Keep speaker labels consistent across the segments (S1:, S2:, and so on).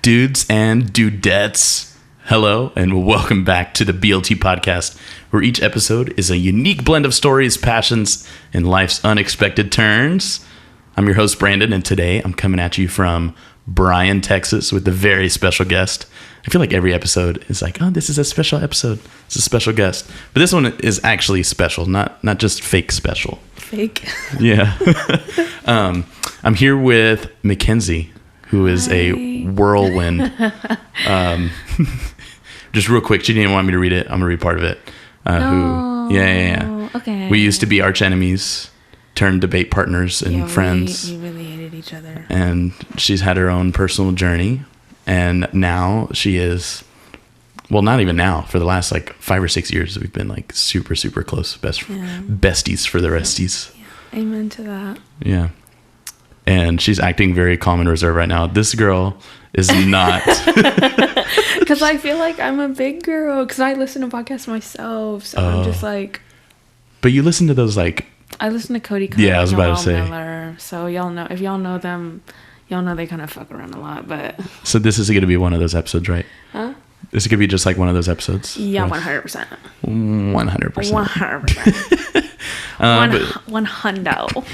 S1: Dudes and dudettes, hello and welcome back to the BLT podcast, where each episode is a unique blend of stories, passions, and life's unexpected turns. I'm your host, Brandon, and today I'm coming at you from Bryan, Texas, with a very special guest. I feel like every episode is like, oh, this is a special episode. It's a special guest. But this one is actually special, not just fake special.
S2: Fake?
S1: Yeah. I'm here with Mackenzie, who is a whirlwind. Just real quick, she didn't want me to read it. I'm going to read part of it. Yeah.
S2: Okay.
S1: We used to be arch enemies, turned debate partners and friends.
S2: We really hated each other.
S1: And she's had her own personal journey. And now she is, well, not even now. For the last like 5 or 6 years, we've been like super, super close. Besties for the resties.
S2: Yeah. Amen to that.
S1: Yeah. And she's acting very calm and reserved right now. This girl is not.
S2: Because I feel like I'm a big girl. Because I listen to podcasts myself. So I'm just like.
S1: But you listen to those like.
S2: I listen to Cody.
S1: Yeah, I was about to say.
S2: Miller, so y'all know, if y'all know them, y'all know they kind of fuck around a lot. But.
S1: So this is going to be one of those episodes, right?
S2: Huh?
S1: This is going to be just like one of those episodes?
S2: Yeah, 100%.
S1: 100%.
S2: 100%. One hundo.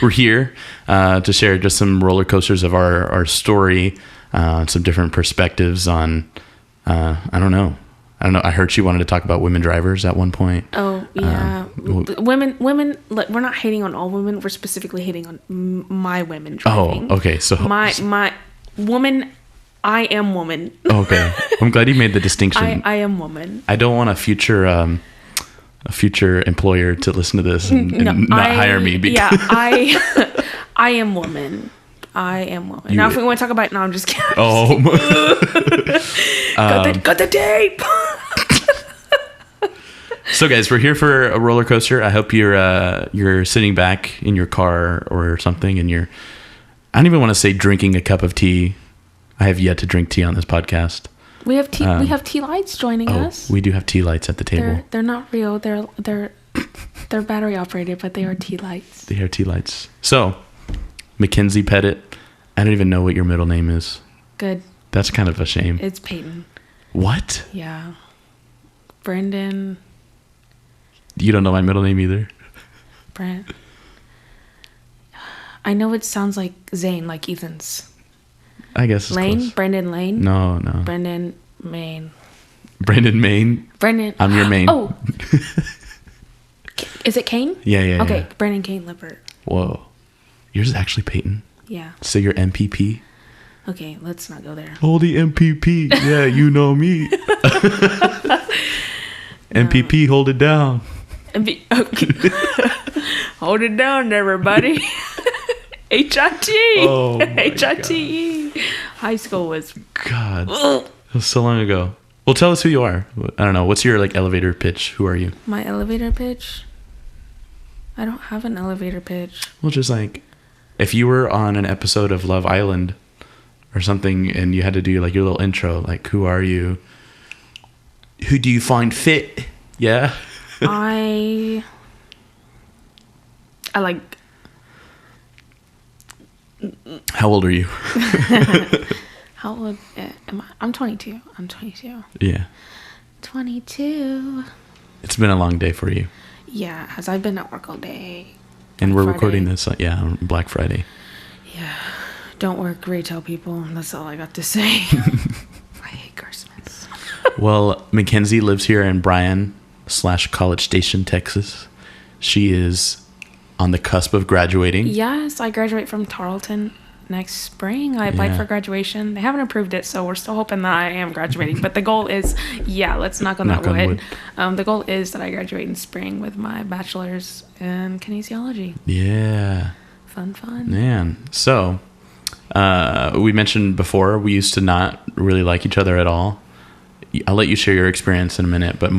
S1: We're here to share just some roller coasters of our story, some different perspectives on, I don't know. I heard she wanted to talk about women drivers at one point.
S2: Oh, yeah. Women, like, we're not hating on all women. We're specifically hating on my women driving.
S1: Oh, okay. So
S2: my woman, I am woman.
S1: Okay. I'm glad you made the distinction.
S2: I am woman.
S1: I don't want a future employer to listen to this and not hire me.
S2: Yeah, I am woman. I am woman. Now, if we want to talk about it, no, I'm just kidding.
S1: Oh.
S2: Got the tape.
S1: So, guys, we're here for a roller coaster. I hope you're sitting back in your car or something, and I don't even want to say drinking a cup of tea. I have yet to drink tea on this podcast.
S2: We have tea. We have tea lights joining us.
S1: We do have tea lights at the table.
S2: They're not real. They're battery operated, but they are tea lights.
S1: They are tea lights. So, Mackenzie Pettit. I don't even know what your middle name is.
S2: Good.
S1: That's kind of a shame.
S2: It's Peyton.
S1: What?
S2: Yeah. Brendan.
S1: You don't know my middle name either?
S2: Brent. I know it sounds like Zane, like Ethan's.
S1: I guess it's
S2: Lane?
S1: close.
S2: Brendan Lane?
S1: No.
S2: Brendan Maine.
S1: Brendan Maine?
S2: Brendan.
S1: I'm your main.
S2: Oh. Is it Kane?
S1: Yeah.
S2: Okay, Brendan Kane Lippert.
S1: Whoa. Yours is actually Peyton?
S2: Yeah.
S1: So you're MPP?
S2: Okay, let's not go there.
S1: Oh, the MPP. Yeah, you know me. MPP, hold it down.
S2: Okay. Hold it down, everybody. HIT.
S1: Oh, my
S2: HITE. High school was.
S1: God. That was so long ago. Well, tell us who you are. I don't know. What's your like elevator pitch? Who are you?
S2: My elevator pitch? I don't have an elevator pitch.
S1: Well, just like if you were on an episode of Love Island or something and you had to do like your little intro, like who are you? Who do you find fit? Yeah.
S2: I like.
S1: How old are you?
S2: How old am I? I'm 22.
S1: Yeah.
S2: 22.
S1: It's been a long day for you.
S2: Yeah, as I've been at work all day.
S1: And we're
S2: Friday.
S1: recording this, on Black Friday.
S2: Yeah. Don't work retail, people. That's all I got to say. I hate Christmas.
S1: Well, Mackenzie lives here in Bryan / College Station, Texas. She is on the cusp of graduating.
S2: Yes, I graduate from Tarleton next spring. I applied for graduation. They haven't approved it, so we're still hoping that I am graduating. But the goal is, let's knock on that wood. The goal is that I graduate in spring with my bachelor's in kinesiology.
S1: Yeah.
S2: Fun.
S1: Man. So, we mentioned before, we used to not really like each other at all. I'll let you share your experience in a minute, but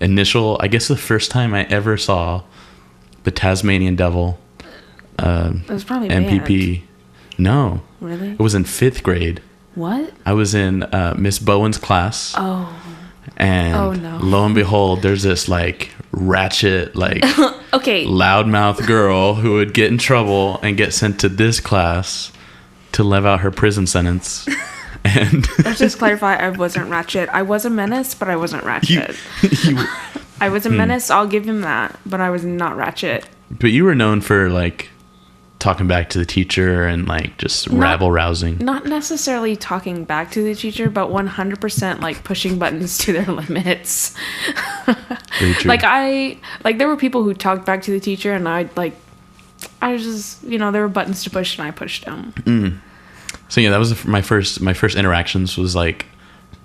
S1: I guess the first time I ever saw the Tasmanian Devil,
S2: It was probably
S1: MPP.
S2: banned.
S1: No.
S2: Really?
S1: It was in 5th grade.
S2: What?
S1: I was in Miss Bowen's class.
S2: Oh.
S1: And
S2: Oh, no.
S1: lo and behold, there's this like ratchet, like
S2: Okay.
S1: loudmouth girl who would get in trouble and get sent to this class to live out her prison sentence. And
S2: Let's just clarify, I wasn't ratchet. I was a menace, but I wasn't ratchet. I was a menace, I'll give him that, but I was not ratchet.
S1: But you were known for like talking back to the teacher and like just rabble rousing.
S2: Not necessarily talking back to the teacher, but 100% like pushing buttons to their limits.
S1: Very true.
S2: Like there were people who talked back to the teacher, and I was just, there were buttons to push, and I pushed them.
S1: So yeah, that was my first interactions was like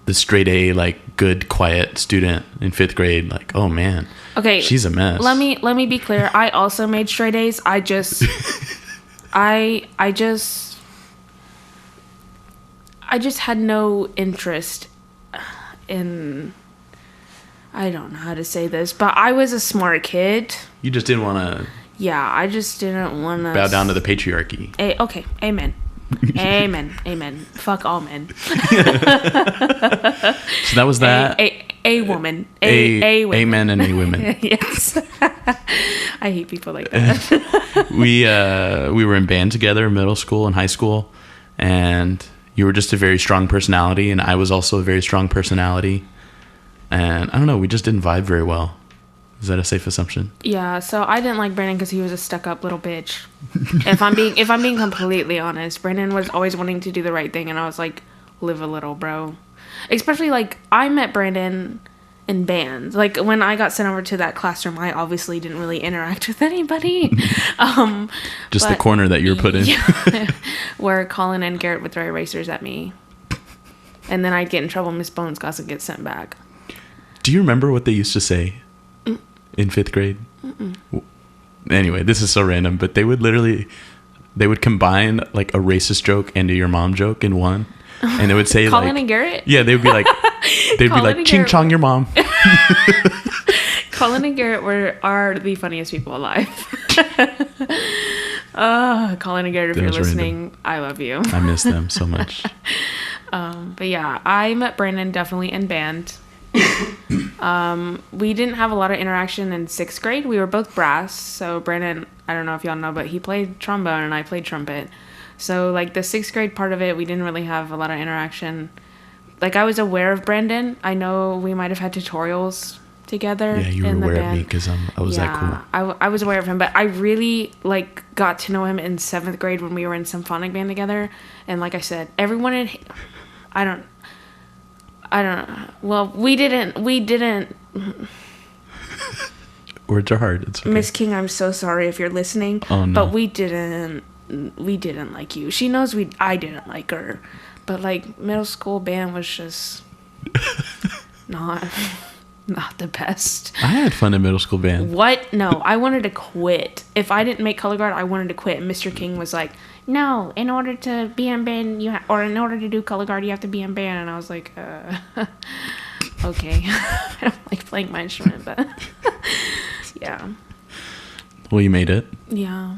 S1: the straight A, like good, quiet student in 5th grade. Like, oh man,
S2: Okay,
S1: she's a mess.
S2: Let me be clear. I also made straight A's. I just had no interest in. I don't know how to say this, but I was a smart kid.
S1: You just didn't want to.
S2: Yeah, I just didn't want to
S1: bow down to the patriarchy.
S2: Okay, amen. Amen. Fuck all men.
S1: So that was that.
S2: A woman. A women.
S1: Amen and a women.
S2: Yes. I hate people like that.
S1: We were in band together in middle school and high school, and you were just a very strong personality, and I was also a very strong personality. And I don't know, we just didn't vibe very well. Is that a safe assumption?
S2: Yeah, so I didn't like Brandon because he was a stuck-up little bitch. If I'm being completely honest, Brandon was always wanting to do the right thing, and I was like, live a little, bro. Especially like I met Brandon in band. Like when I got sent over to that classroom, I obviously didn't really interact with anybody.
S1: Just the corner that you're put in.
S2: Yeah, where Colin and Garrett would throw erasers at me, and then I'd get in trouble. Miss Bones got to get sent back.
S1: Do you remember what they used to say in 5th grade? Anyway, this is so random, but they would combine like a racist joke and a your mom joke in one, and they would say
S2: Colin
S1: like,
S2: and Garrett.
S1: yeah, they'd be like ching chong your mom.
S2: Colin and Garrett are the funniest people alive. Colin and Garrett, if you're listening, random. I love you.
S1: I miss them so much.
S2: But yeah, I met Brandon definitely in band. We didn't have a lot of interaction in 6th grade. We were both brass. So Brandon, I don't know if y'all know, but he played trombone and I played trumpet. So like the 6th grade part of it, we didn't really have a lot of interaction. Like I was aware of Brandon. I know we might have had tutorials together.
S1: Yeah, you were aware of me because I was that cool.
S2: I was aware of him, but I really like got to know him in 7th grade when we were in symphonic band together. And like I said, everyone in, I don't know. Well, we didn't.
S1: Words are hard. It's okay.
S2: Miss King, I'm so sorry if you're listening.
S1: Oh, no.
S2: But we didn't like you. She knows I didn't like her. But like middle school band was just not the best.
S1: I had fun in middle school band.
S2: What? No, I wanted to quit. If I didn't make color guard, I wanted to quit. And Mr. King was like, no, in order to be in band, or in order to do color guard, you have to be in band. And I was like, okay. I don't like playing my instrument, but yeah.
S1: Well, you made it.
S2: Yeah.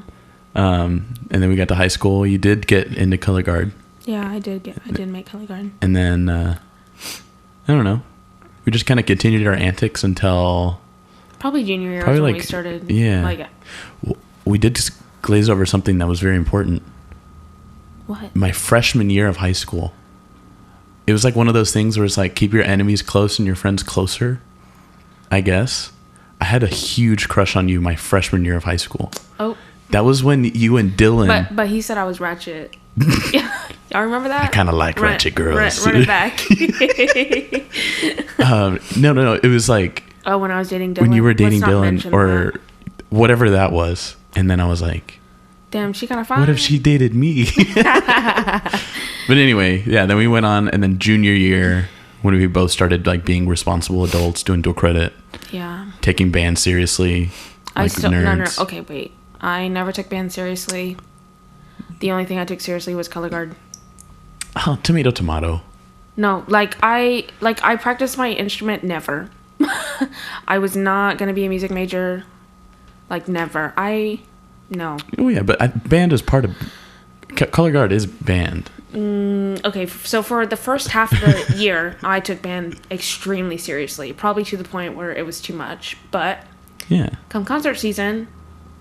S1: And then we got to high school. You did get into color guard.
S2: Yeah, I did make color guard.
S1: And then, I don't know. We just kind of continued our antics until
S2: probably junior year when we started.
S1: Yeah.
S2: Like,
S1: we did just glaze over something that was very important.
S2: What?
S1: My freshman year of high school. It was like one of those things where it's like keep your enemies close and your friends closer, I guess. I had a huge crush on you my freshman year of high school.
S2: Oh.
S1: That was when you and Dylan.
S2: But he said I was ratchet. Y'all remember that?
S1: I kind of like ratchet girls.
S2: Run it back.
S1: No. It was like.
S2: Oh, when I was dating Dylan.
S1: When you were dating Dylan or whatever that was. And then I was like.
S2: Damn, she kind of fine.
S1: What if she dated me? But anyway, yeah, then we went on. And then junior year, when we both started like being responsible adults, doing dual credit.
S2: Yeah.
S1: Taking band seriously.
S2: No. Okay, wait. I never took band seriously. The only thing I took seriously was color guard.
S1: Oh, tomato.
S2: No, I practiced my instrument never. I was not going to be a music major. Like, never. No.
S1: Oh, yeah, but band is part of... Color guard is band.
S2: Okay, so for the first half of the year, I took band extremely seriously. Probably to the point where it was too much. But
S1: yeah,
S2: come concert season,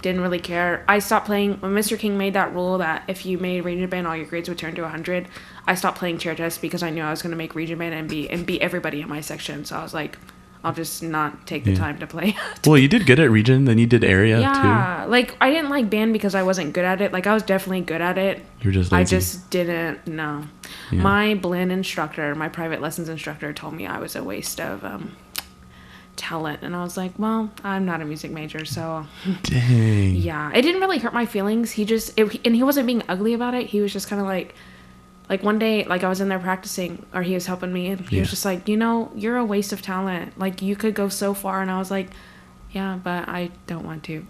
S2: didn't really care. I stopped playing... When Mr. King made that rule that if you made region band, all your grades would turn to 100, I stopped playing chair tests because I knew I was going to make region band and beat everybody in my section. So I was like... I'll just not take the time to play.
S1: Well, you did good at region, then you did area too.
S2: Yeah, like I didn't like band because I wasn't good at it. Like I was definitely good at it.
S1: You're just lazy.
S2: I just didn't know. Yeah. My blend instructor, my private lessons instructor, told me I was a waste of talent, and I was like, well, I'm not a music major, so.
S1: Dang.
S2: Yeah, it didn't really hurt my feelings. He wasn't being ugly about it. He was just kind of like one day, like I was in there practicing, or he was helping me, and he was just like, you're a waste of talent. Like you could go so far, and I was like, yeah, but I don't want to.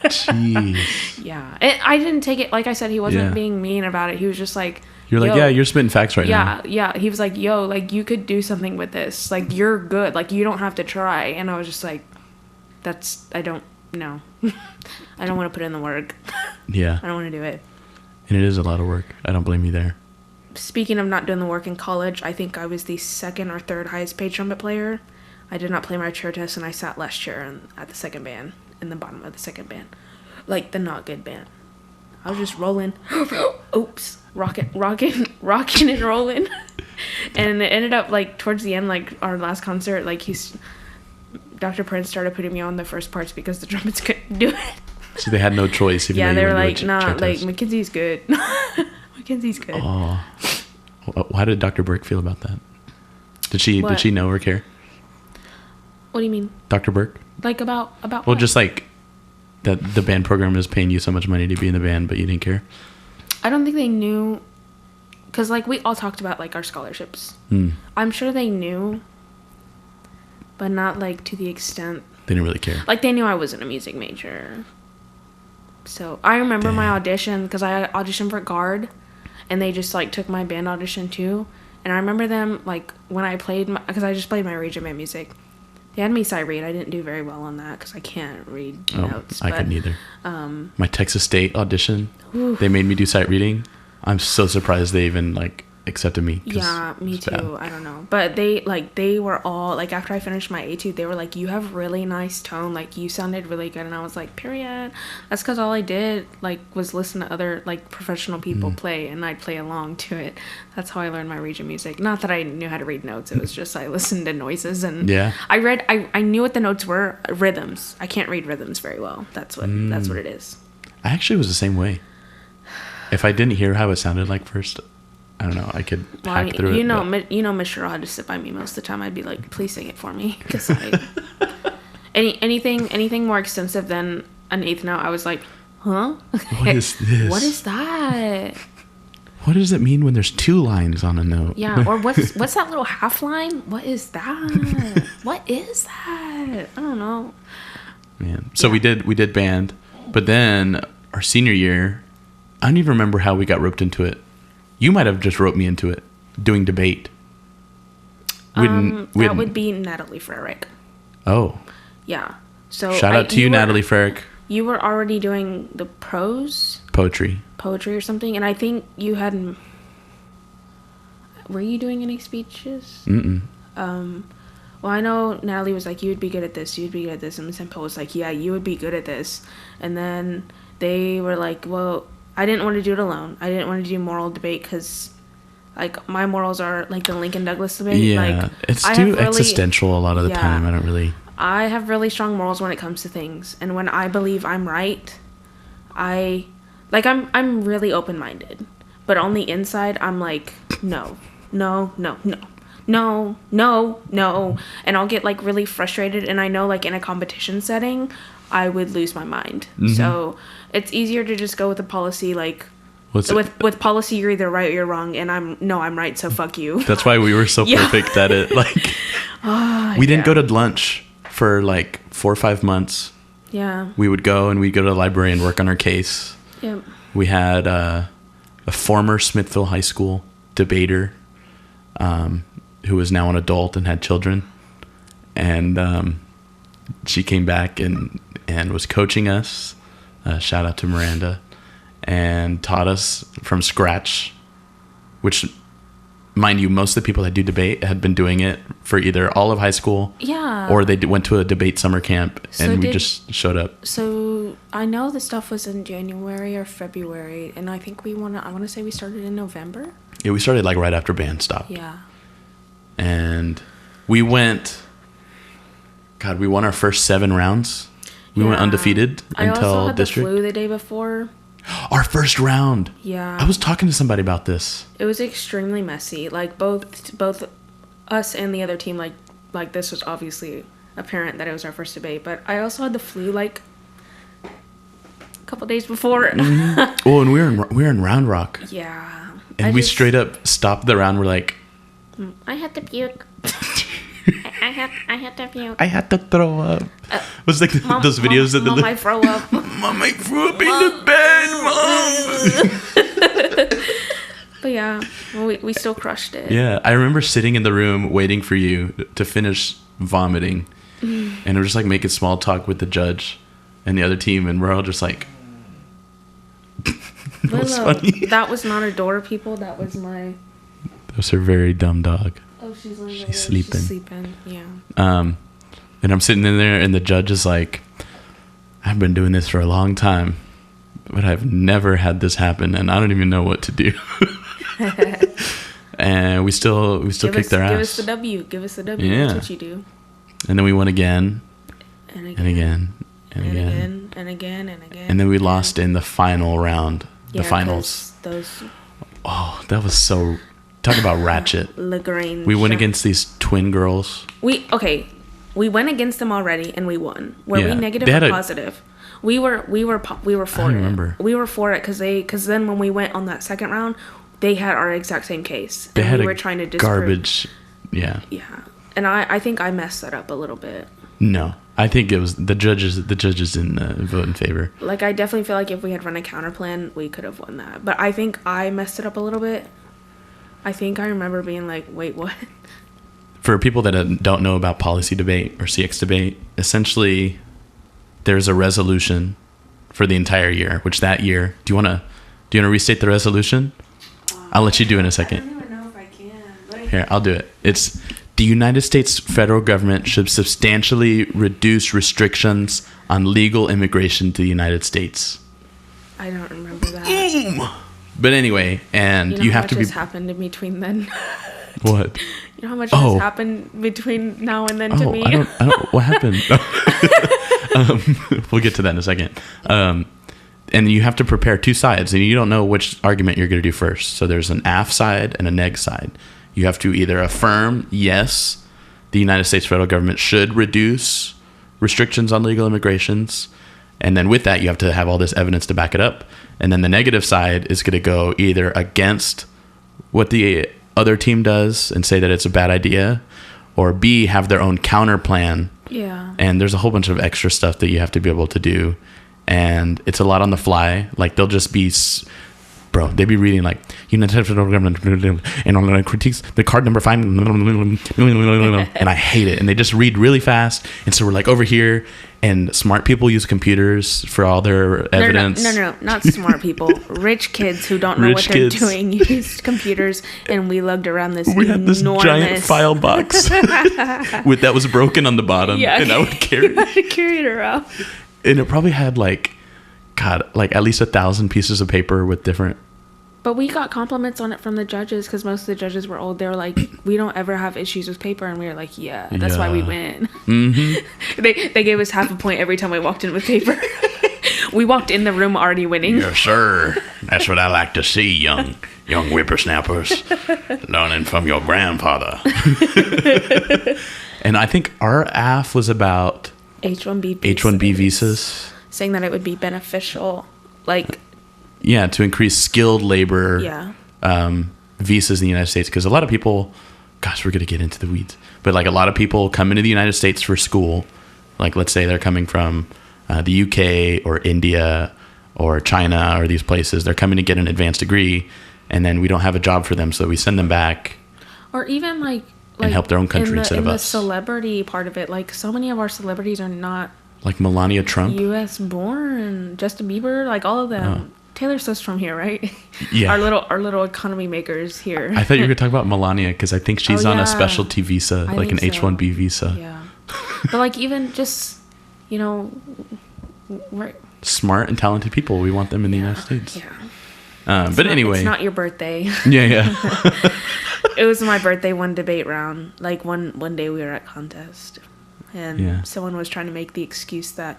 S1: Jeez.
S2: Yeah, I didn't take it. Like I said, he wasn't being mean about it. He was just like,
S1: you're like, yeah, you're spitting facts right now.
S2: Yeah. He was like, yo, like you could do something with this. Like you're good. Like you don't have to try. And I was just like, I don't know. I don't want to put in the work.
S1: Yeah.
S2: I don't want to do it.
S1: And it is a lot of work. I don't blame you there.
S2: Speaking of not doing the work in college, I think I was the second or third highest paid trumpet player. I did not play my chair test, and I sat last chair at the second band, in the bottom of the second band. Like the not good band. I was just rolling. Oops. Rocking and rolling. And it ended up, like, towards the end, like, our last concert, like, Dr. Prince started putting me on the first parts because the trumpets couldn't do it.
S1: So they had no choice.
S2: Yeah, they were like, nah, like, McKenzie's good. McKenzie's good.
S1: Oh. How did Dr. Burke feel about that? Did she know or care?
S2: What do you mean?
S1: Dr. Burke?
S2: Like about
S1: well,
S2: what?
S1: Just like that the band program is paying you so much money to be in the band, but you didn't care?
S2: I don't think they knew, because, like, we all talked about, like, our scholarships. I'm sure they knew, but not, like, to the extent.
S1: They didn't really care.
S2: Like, they knew I wasn't a music major. So, I remember my audition, because I auditioned for guard, and they just, like, took my band audition, too. And I remember them, like, when I played, because I just played my region band music. They had me sight read. I didn't do very well on that, because I can't read notes.
S1: I couldn't either. My Texas State audition, they made me do sight reading. I'm so surprised they even, like, accepted me.
S2: Yeah, me too. Bad. I don't know. But they were all, like, after I finished my etude, they were like, you have really nice tone. Like, you sounded really good. And I was like, period. That's because all I did, like, was listen to other, like, professional people play, and I'd play along to it. That's how I learned my region music. Not that I knew how to read notes. It was just I listened to noises, and I knew what the notes were. Rhythms. I can't read rhythms very well. That's what it is.
S1: I actually was the same way. If I didn't hear how it sounded like first, I don't know, I could hack through it.
S2: Miss Cheryl had to sit by me most of the time. I'd be like, please sing it for me. Because anything more extensive than an eighth note, I was like, huh?
S1: What is this?
S2: What is that?
S1: What does it mean when there's two lines on a note?
S2: Yeah, or what's that little half line? What is that? What is that? I don't know.
S1: Man. So we did band, but then our senior year, I don't even remember how we got roped into it. You might have just roped me into it, doing debate.
S2: That would be Natalie Frerick.
S1: Oh.
S2: Yeah. So
S1: shout out to you, Natalie Frerick.
S2: You were already doing the prose?
S1: Poetry
S2: or something, and I think you had... Were you doing any speeches?
S1: Mm-mm.
S2: Well, I know Natalie was like, you would be good at this, and Miss Temple was like, yeah, you would be good at this. And then they were like, well, I didn't want to do it alone. I didn't want to do moral debate because, like, my morals are like the Lincoln Douglas debate.
S1: Yeah,
S2: like,
S1: it's too existential a lot of the time. I don't really...
S2: I have really strong morals when it comes to things. And when I believe I'm right, I'm really open-minded. But on the inside, I'm like, no. And I'll get, like, really frustrated. And I know, like, in a competition setting, I would lose my mind. Mm-hmm. So it's easier to just go with a policy, like, with policy, you're either right or you're wrong. And I'm right, so fuck you.
S1: That's why we were so perfect at it. Like, we didn't go to lunch for, like, 4 or 5 months.
S2: Yeah.
S1: We would go, and we'd go to the library and work on our case.
S2: Yep.
S1: We had a former Smithville High School debater who was now an adult and had children. And she came back and was coaching us. Shout out to Miranda. And taught us from scratch, which, mind you, most of the people that do debate had been doing it for either all of high school, or they went to a debate summer camp, and we just showed up.
S2: So I know the stuff was in January or February, and I think I want to say we started in November.
S1: Yeah, we started like right after band stopped.
S2: Yeah.
S1: And we went. God, we won our first 7 rounds. We went undefeated until district. I also had the
S2: flu the day before.
S1: Our first round.
S2: Yeah.
S1: I was talking to somebody about this.
S2: It was extremely messy. Like both us and the other team, like this was obviously apparent that it was our first debate. But I also had the flu like a couple days before.
S1: Mm-hmm. Oh, and we were in Round Rock.
S2: Yeah.
S1: And we straight up stopped the round. We're like,
S2: I had to puke. I had to puke.
S1: I had to throw up. It was like those videos of
S2: Mom, I throw up.
S1: Mom, I threw up in the bed, Mom.
S2: But yeah, we still crushed it.
S1: Yeah, I remember sitting in the room waiting for you to finish vomiting. And we're just like making small talk with the judge and the other team, and we're all just like,
S2: that was funny. That was not a door, people. That was
S1: her very dumb dog.
S2: Oh, she's
S1: sleeping.
S2: She's sleeping, yeah.
S1: And I'm sitting in there, and the judge is like, I've been doing this for a long time, but I've never had this happen, and I don't even know what to do. And we still kicked their ass.
S2: Give us the W. Give us the W.
S1: Yeah.
S2: That's what you do.
S1: And then we won again.
S2: And again.
S1: And again. And again.
S2: And again. And again.
S1: And then we lost in the final round.
S2: Yeah,
S1: the finals.
S2: Those.
S1: Oh, that was so... Talk about ratchet.
S2: Lagrange.
S1: We went against these twin girls.
S2: We went against them already, and we won. Were we negative or positive? We were for it.
S1: Remember.
S2: We were for it because then when we went on that second round, they had our exact same case.
S1: They had
S2: we were trying to disprove.
S1: Garbage. Yeah.
S2: Yeah, and I think I messed that up a little bit.
S1: No, I think it was the judges. The judges didn't vote in favor.
S2: Like, I definitely feel like if we had run a counter plan, we could have won that. But I think I messed it up a little bit. I think I remember being like, wait, what?
S1: For people that don't know about policy debate or CX debate, essentially there's a resolution for the entire year, which that year, do you want to restate the resolution? I'll let you do it in a second.
S2: I don't even know if I can.
S1: Here, I'll do it. It's the United States federal government should substantially reduce restrictions on legal immigration to the United States.
S2: I don't remember that.
S1: But anyway, and you have to be...
S2: What happened in between then?
S1: What?
S2: You know how much has happened between now and then to me?
S1: I don't... What happened? We'll get to that in a second. And you have to prepare 2 sides, and you don't know which argument you're going to do first. So there's an AF side and a neg side. You have to either affirm, yes, the United States federal government should reduce restrictions on legal immigrations. And then with that, you have to have all this evidence to back it up. And then the negative side is going to go either against what the other team does and say that it's a bad idea, or B, have their own counter plan.
S2: Yeah.
S1: And there's a whole bunch of extra stuff that you have to be able to do. And it's a lot on the fly. Like, they'll just be... Bro, they be reading like United States federal government and critiques the card number 5, and I hate it. And they just read really fast, and so we're like over here. And smart people use computers for all their evidence.
S2: No, not smart people. Rich kids who don't know what they're doing use computers, and we lugged around this. We had this
S1: giant file box that was broken on the bottom, and I would carry
S2: it around.
S1: And it probably had like at least 1,000 pieces of paper with different.
S2: But we got compliments on it from the judges, because most of the judges were old. They were like, we don't ever have issues with paper. And we were like, that's why we win.
S1: Mm-hmm.
S2: They gave us half a point every time we walked in with paper. We walked in the room already winning.
S1: Yes, sir. That's what I like to see, young whippersnappers, learning from your grandfather. And I think our AF was about H-1B visas.
S2: Saying that it would be beneficial,
S1: to increase skilled labor visas in the United States. Because a lot of people, gosh, we're going to get into the weeds, but like a lot of people come into the United States for school. Like, let's say they're coming from the UK or India or China or these places. They're coming to get an advanced degree, and then we don't have a job for them, so we send them back.
S2: Or even
S1: and help their own country instead of us.
S2: The celebrity part of it, like so many of our celebrities are not
S1: like Melania Trump,
S2: U.S. born, Justin Bieber, like all of them. Taylor Swift's from here, right?
S1: Yeah.
S2: Our little economy makers here.
S1: I thought you were talking about Melania because I think she's on a specialty visa, like an H-1B visa.
S2: Yeah. But like even just, you know, we're
S1: smart and talented people. We want them in the United States.
S2: Yeah.
S1: But anyway.
S2: It's not your birthday.
S1: Yeah.
S2: It was my birthday one debate round. Like one day we were at contest. And someone was trying to make the excuse that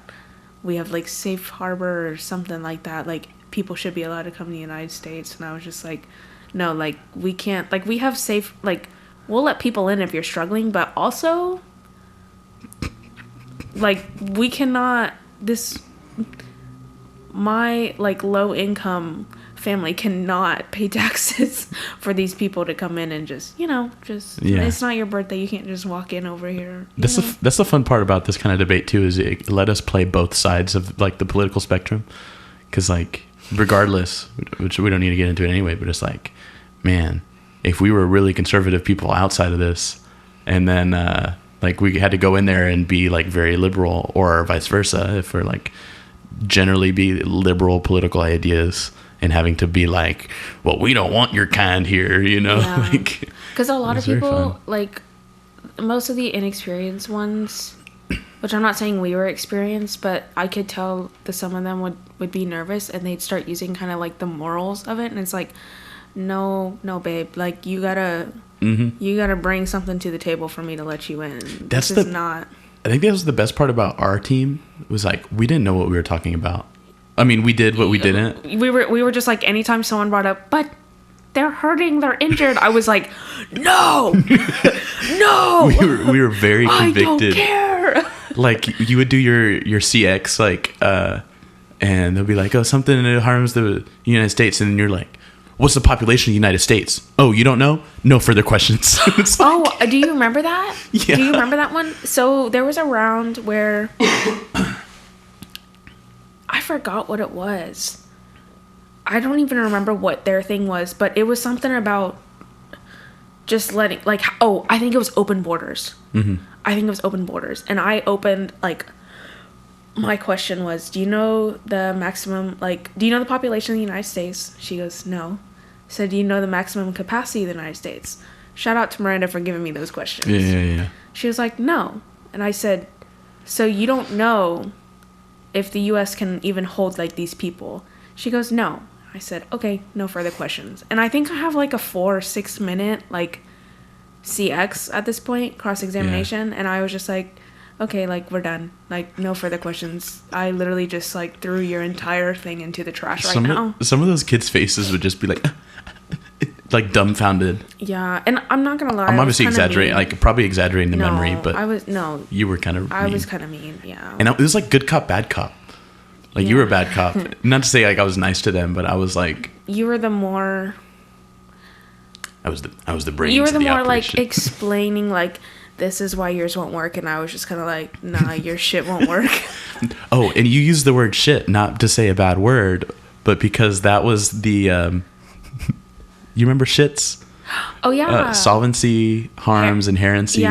S2: we have like safe harbor or something like that. Like people should be allowed to come to the United States. And I was just like, no, like we can't, like we have safe, like we'll let people in if you're struggling, but also like we cannot, my like low income family cannot pay taxes for these people to come in and just it's not your birthday, you can't just walk in over here.
S1: That's the fun part about this kind of debate too, is it let us play both sides of like the political spectrum, because like regardless, which we don't need to get into it anyway, but it's like, man, if we were really conservative people outside of this and then like we had to go in there and be like very liberal, or vice versa, if we're like generally be liberal political ideas and having to be like, well, we don't want your kind here, you know?
S2: Yeah.
S1: Like,
S2: because a lot of people, like most of the inexperienced ones, which I'm not saying we were experienced, but I could tell that some of them would be nervous and they'd start using kind of like the morals of it. And it's like, no, babe, like you gotta bring something to the table for me to let you in. I think that was the best part about our team, was like, we didn't know what we were talking about. I mean, we did, but we didn't. We were just like, anytime someone brought up, but they're hurting, they're injured, I was like, no.
S1: We were very convicted.
S2: I don't care.
S1: Like you would do your CX, like and they'll be like, oh, something that harms the United States, and then you're like, what's the population of the United States? Oh, you don't know? No further questions.
S2: Like, do you remember that?
S1: Yeah.
S2: Do you remember that one? So there was a round where I forgot what it was. I don't even remember what their thing was, but it was something about just letting, like, I think it was open borders. Mm-hmm. I think it was open borders. And I opened, like, my question was, do you know the maximum, like, do you know the population of the United States? She goes, no. I said, do you know the maximum capacity of the United States? Shout out to Miranda for giving me those questions.
S1: Yeah.
S2: She was like, no. And I said, so you don't know if the U.S. can even hold, like, these people? She goes, no. I said, okay, no further questions. And I think I have, like, a 4 or 6 minute, like, CX at this point, cross-examination. Yeah. And I was just like, okay, like, we're done. Like, no further questions. I literally just, like, threw your entire thing into the trash now.
S1: Some of those kids' faces would just be like, like, dumbfounded.
S2: Yeah, and I'm not gonna lie.
S1: I'm obviously exaggerating, like, probably exaggerating the memory, but you were kind of mean.
S2: I was kind of mean, yeah.
S1: And it was like good cop, bad cop. Like, you were a bad cop. Not to say, like, I was nice to them, but I was like...
S2: You were the more...
S1: I was the brains.
S2: You were the more,
S1: operation.
S2: like, explaining, like, this is why yours won't work, and I was just kind of like, nah, your shit won't work.
S1: Oh, and you used the word shit, not to say a bad word, but because that was the... you remember shits?
S2: Oh, yeah.
S1: Solvency, harms, inherency,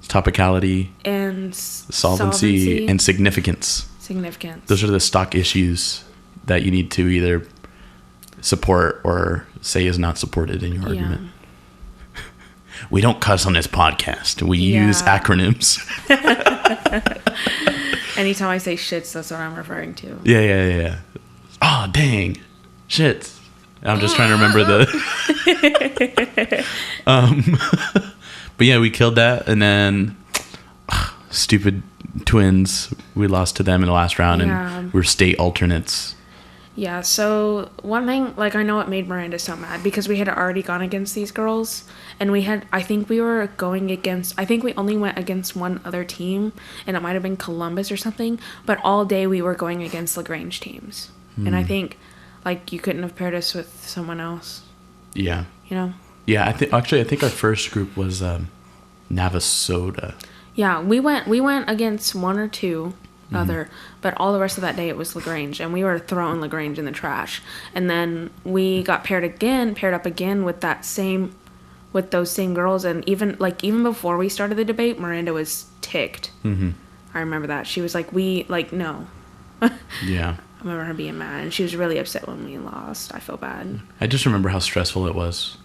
S1: topicality,
S2: and
S1: solvency, and significance. Those are the stock issues that you need to either support or say is not supported in your argument. We don't cuss on this podcast. We use acronyms.
S2: Anytime I say shits, that's what I'm referring to.
S1: Yeah. Oh, dang. Shits. I'm just trying to remember the... but yeah, we killed that. And then stupid twins, we lost to them in the last round, and we're state alternates.
S2: Yeah, so one thing, like, I know it made Miranda so mad because we had already gone against these girls, and I think we only went against one other team, and it might have been Columbus or something, but all day we were going against LaGrange teams. And I think, like, you couldn't have paired us with someone else.
S1: Yeah.
S2: You know?
S1: Yeah, I think our first group was Navasota.
S2: Yeah, we went against one or two other, but all the rest of that day it was LaGrange, and we were throwing LaGrange in the trash. And then we got paired up again with that same with those same girls. And even before we started the debate, Miranda was ticked.
S1: Mm-hmm.
S2: I remember that. She was like, no.
S1: Yeah.
S2: I remember her being mad, and she was really upset when we lost. I feel bad.
S1: I just remember how stressful it was.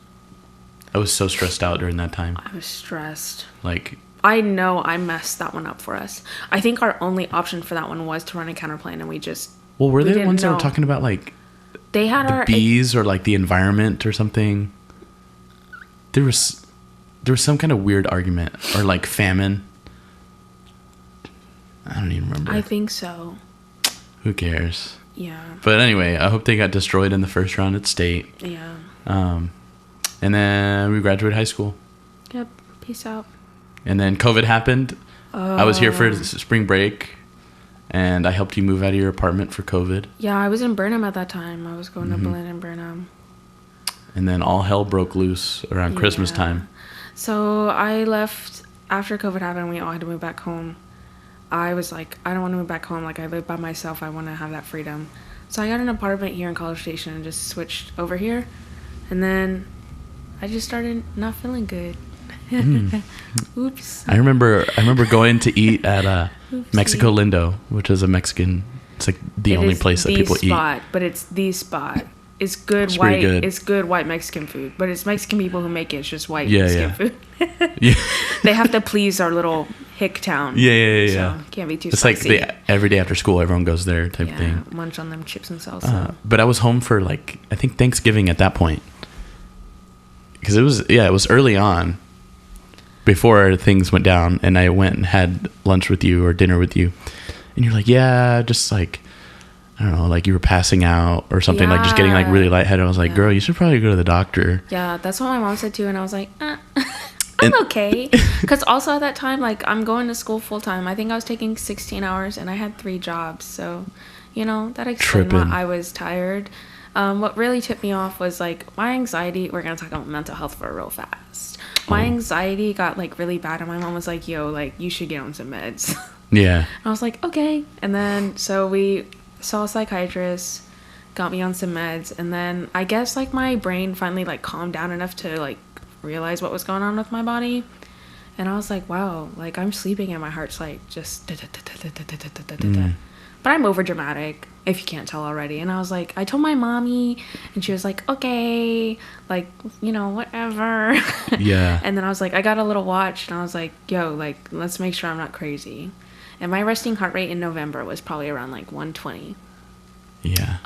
S1: I was so stressed out during that time.
S2: I was stressed.
S1: Like,
S2: I know I messed that one up for us. I think our only option for that one was to run a counterplan, and we just...
S1: Well, were they the ones that were talking about, like,
S2: they had
S1: the bees or, like, the environment or something? There was some kind of weird argument. Or, like, famine. I don't even remember.
S2: I think so.
S1: Who cares?
S2: Yeah.
S1: But anyway, I hope they got destroyed in the first round at state.
S2: Yeah.
S1: And then we graduated high school.
S2: Yep. Peace out.
S1: And then COVID happened. I was here for spring break, and I helped you move out of your apartment for COVID.
S2: Yeah, I was in Burnham at that time. I was going to Berlin and Burnham.
S1: And then all hell broke loose around Christmas time.
S2: So I left after COVID happened. We all had to move back home. I was like, I don't want to move back home. Like, I live by myself. I want to have that freedom. So I got an apartment here in College Station and just switched over here. And then I just started not feeling good. Oops.
S1: I remember going to eat at Mexico Lindo, which is a Mexican. It's like the only place that people eat.
S2: But it's the spot. It's good
S1: it's
S2: white.
S1: Good.
S2: It's good white Mexican food, but it's Mexican people who make it. It's just white
S1: Mexican
S2: food.
S1: Yeah.
S2: They have to please our little hick town.
S1: Yeah.
S2: So can't be too
S1: it's
S2: spicy.
S1: Like every day after school, everyone goes there type thing.
S2: Munch on them chips and salsa.
S1: But I was home for like I think Thanksgiving at that point, because it was early on, before things went down, and I went and had lunch with you or dinner with you, and you're like, yeah, just like. I don't know, like you were passing out or something, like just getting like really lightheaded. I was like, girl, you should probably go to the doctor.
S2: Yeah, that's what my mom said too. And I was like, I'm okay. Because also at that time, like I'm going to school full time. I think I was taking 16 hours and I had 3 jobs. So, that explained why I was tired. What really tipped me off was like my anxiety. We're going to talk about mental health for real fast. My anxiety got like really bad. And my mom was like, yo, like you should get on some meds.
S1: Yeah.
S2: And I was like, okay. And then so we saw a psychiatrist, got me on some meds, and then I guess like my brain finally like calmed down enough to like realize what was going on with my body. And I was like, wow, like I'm sleeping and my heart's like just but I'm over dramatic, if you can't tell already. And I was like, I told my mommy, and she was like, okay, like whatever.
S1: Yeah.
S2: And then I was like, I got a little watch, and I was like, yo, like let's make sure I'm not crazy. And my resting heart rate in November was probably around like 120.
S1: Yeah.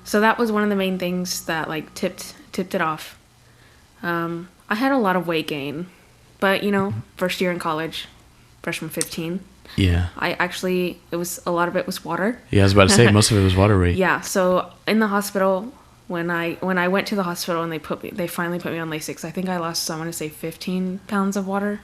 S2: So that was one of the main things that like tipped it off. I had a lot of weight gain, but first year in college, freshman 15.
S1: Yeah.
S2: A lot of it was water.
S1: Yeah, I was about to say most of it was water weight.
S2: Yeah. So in the hospital, when I went to the hospital and they finally put me on Lasix, I think I lost, I want to say 15 pounds of water.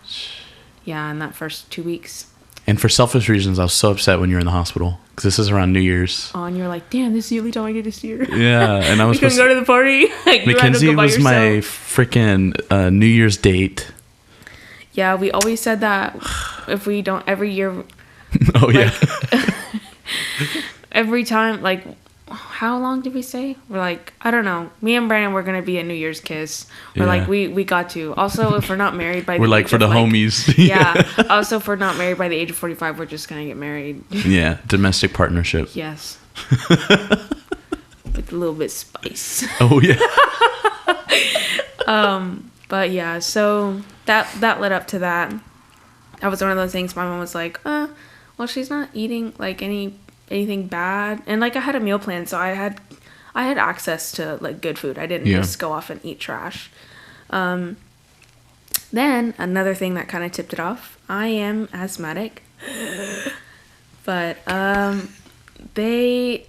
S2: Yeah, in that first 2 weeks.
S1: And for selfish reasons, I was so upset when you were in the hospital because this is around New Year's.
S2: Oh, and you're like, damn, this is the only time I get to see her.
S1: Yeah, and I was
S2: supposed to go to the party. Like,
S1: Mackenzie was my freaking New Year's date.
S2: Yeah, we always said that if we don't every year.
S1: Oh yeah.
S2: Every time, like, how long did we say? We're like, I don't know. Me and Bryan were gonna be a New Year's kiss. We're like, we got to. Also, if we're not married by the
S1: we're like
S2: age
S1: for the
S2: of,
S1: homies.
S2: Yeah. Also, if we're not married by the age of 45, we're just gonna get married.
S1: Yeah, domestic partnership.
S2: Yes. With a little bit spice.
S1: Oh yeah.
S2: But yeah, so that led up to that. That was one of those things. My mom was like, well, she's not eating like anything bad, and like I had a meal plan, so I had access to like good food. I didn't just go off and eat trash. Then another thing that kind of tipped it off, I am asthmatic, but the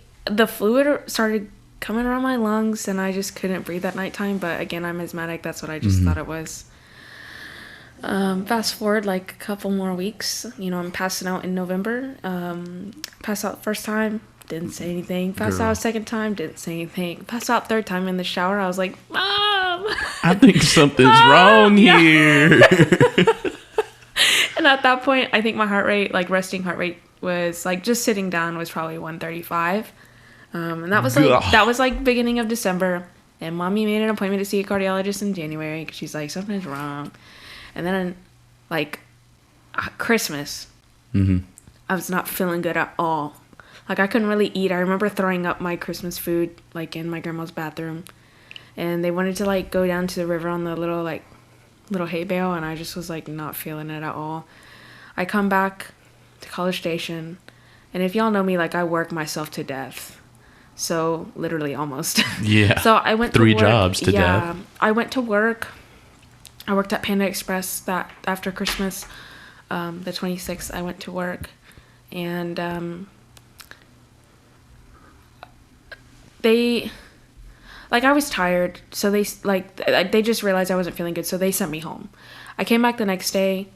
S2: fluid started coming around my lungs and I just couldn't breathe at nighttime. But again, I'm asthmatic. That's what I just thought it was. Fast forward like a couple more weeks, I'm passing out in November. Passed out first time, didn't say anything. Passed out second time, didn't say anything. Passed out third time in the shower. I was like, Mom!
S1: I think something's wrong here.
S2: And at that point, I think my heart rate, like resting heart rate, was like just sitting down was probably 135. And that was like beginning of December. And mommy made an appointment to see a cardiologist in January because she's like, something's wrong. And then, like, Christmas, I was not feeling good at all. Like, I couldn't really eat. I remember throwing up my Christmas food, like, in my grandma's bathroom. And they wanted to, like, go down to the river on the little hay bale, and I just was, like, not feeling it at all. I come back to College Station, and if y'all know me, like, I work myself to death. So, literally, almost.
S1: Yeah.
S2: So, I went to
S1: 3
S2: work.
S1: jobs to death.
S2: Yeah. I went to work. I worked at Panda Express that after Christmas, the 26th, I went to work. And, they, like, I was tired, so they just realized I wasn't feeling good, so they sent me home. I came back the next day,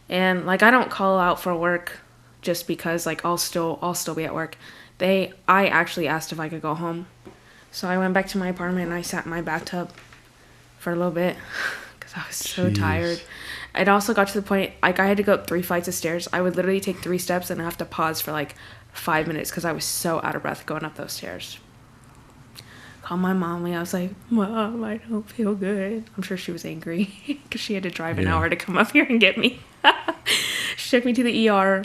S2: and, like, I don't call out for work just because, like, I'll still be at work. I actually asked if I could go home, so I went back to my apartment, and I sat in my bathtub for a little bit, because I was so tired. It also got to the point, like, I had to go up 3 flights of stairs. I would literally take 3 steps and have to pause for, like, 5 minutes, because I was so out of breath going up those stairs. Called my mom, and I was like, Mom, I don't feel good. I'm sure she was angry because she had to drive an hour to come up here and get me. She took me to the ER.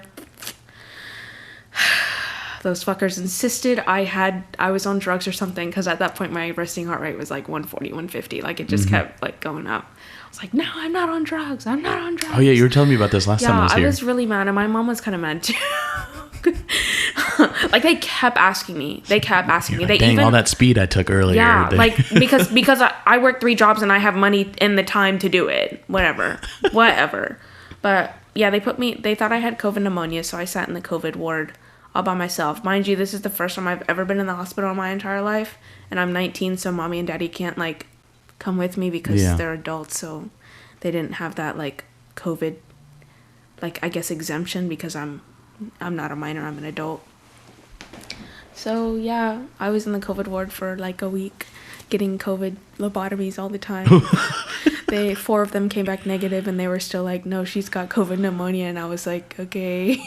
S2: Those fuckers insisted I was on drugs or something, because at that point my resting heart rate was like 140, 150. Like, it just kept, like, going up. I was like, no, I'm not on drugs. I'm not on drugs.
S1: Oh, yeah, you were telling me about this last time I was here.
S2: Yeah, I was really mad, and my mom was kind of mad too. Like, they kept asking me. They
S1: Dang, all that speed I took earlier.
S2: Yeah, like, because I work 3 jobs and I have money and the time to do it. Whatever. But, yeah, they thought I had COVID pneumonia, so I sat in the COVID ward all by myself. Mind you, this is the first time I've ever been in the hospital in my entire life, and I'm 19, so mommy and daddy can't, like, come with me because they're adults, so they didn't have that, like, COVID, like, I guess, exemption, because I'm not a minor, I'm an adult. So, yeah, I was in the COVID ward for, like, a week, getting COVID lobotomies all the time. 4 of them came back negative, and they were still like, no, she's got COVID pneumonia, and I was like, okay.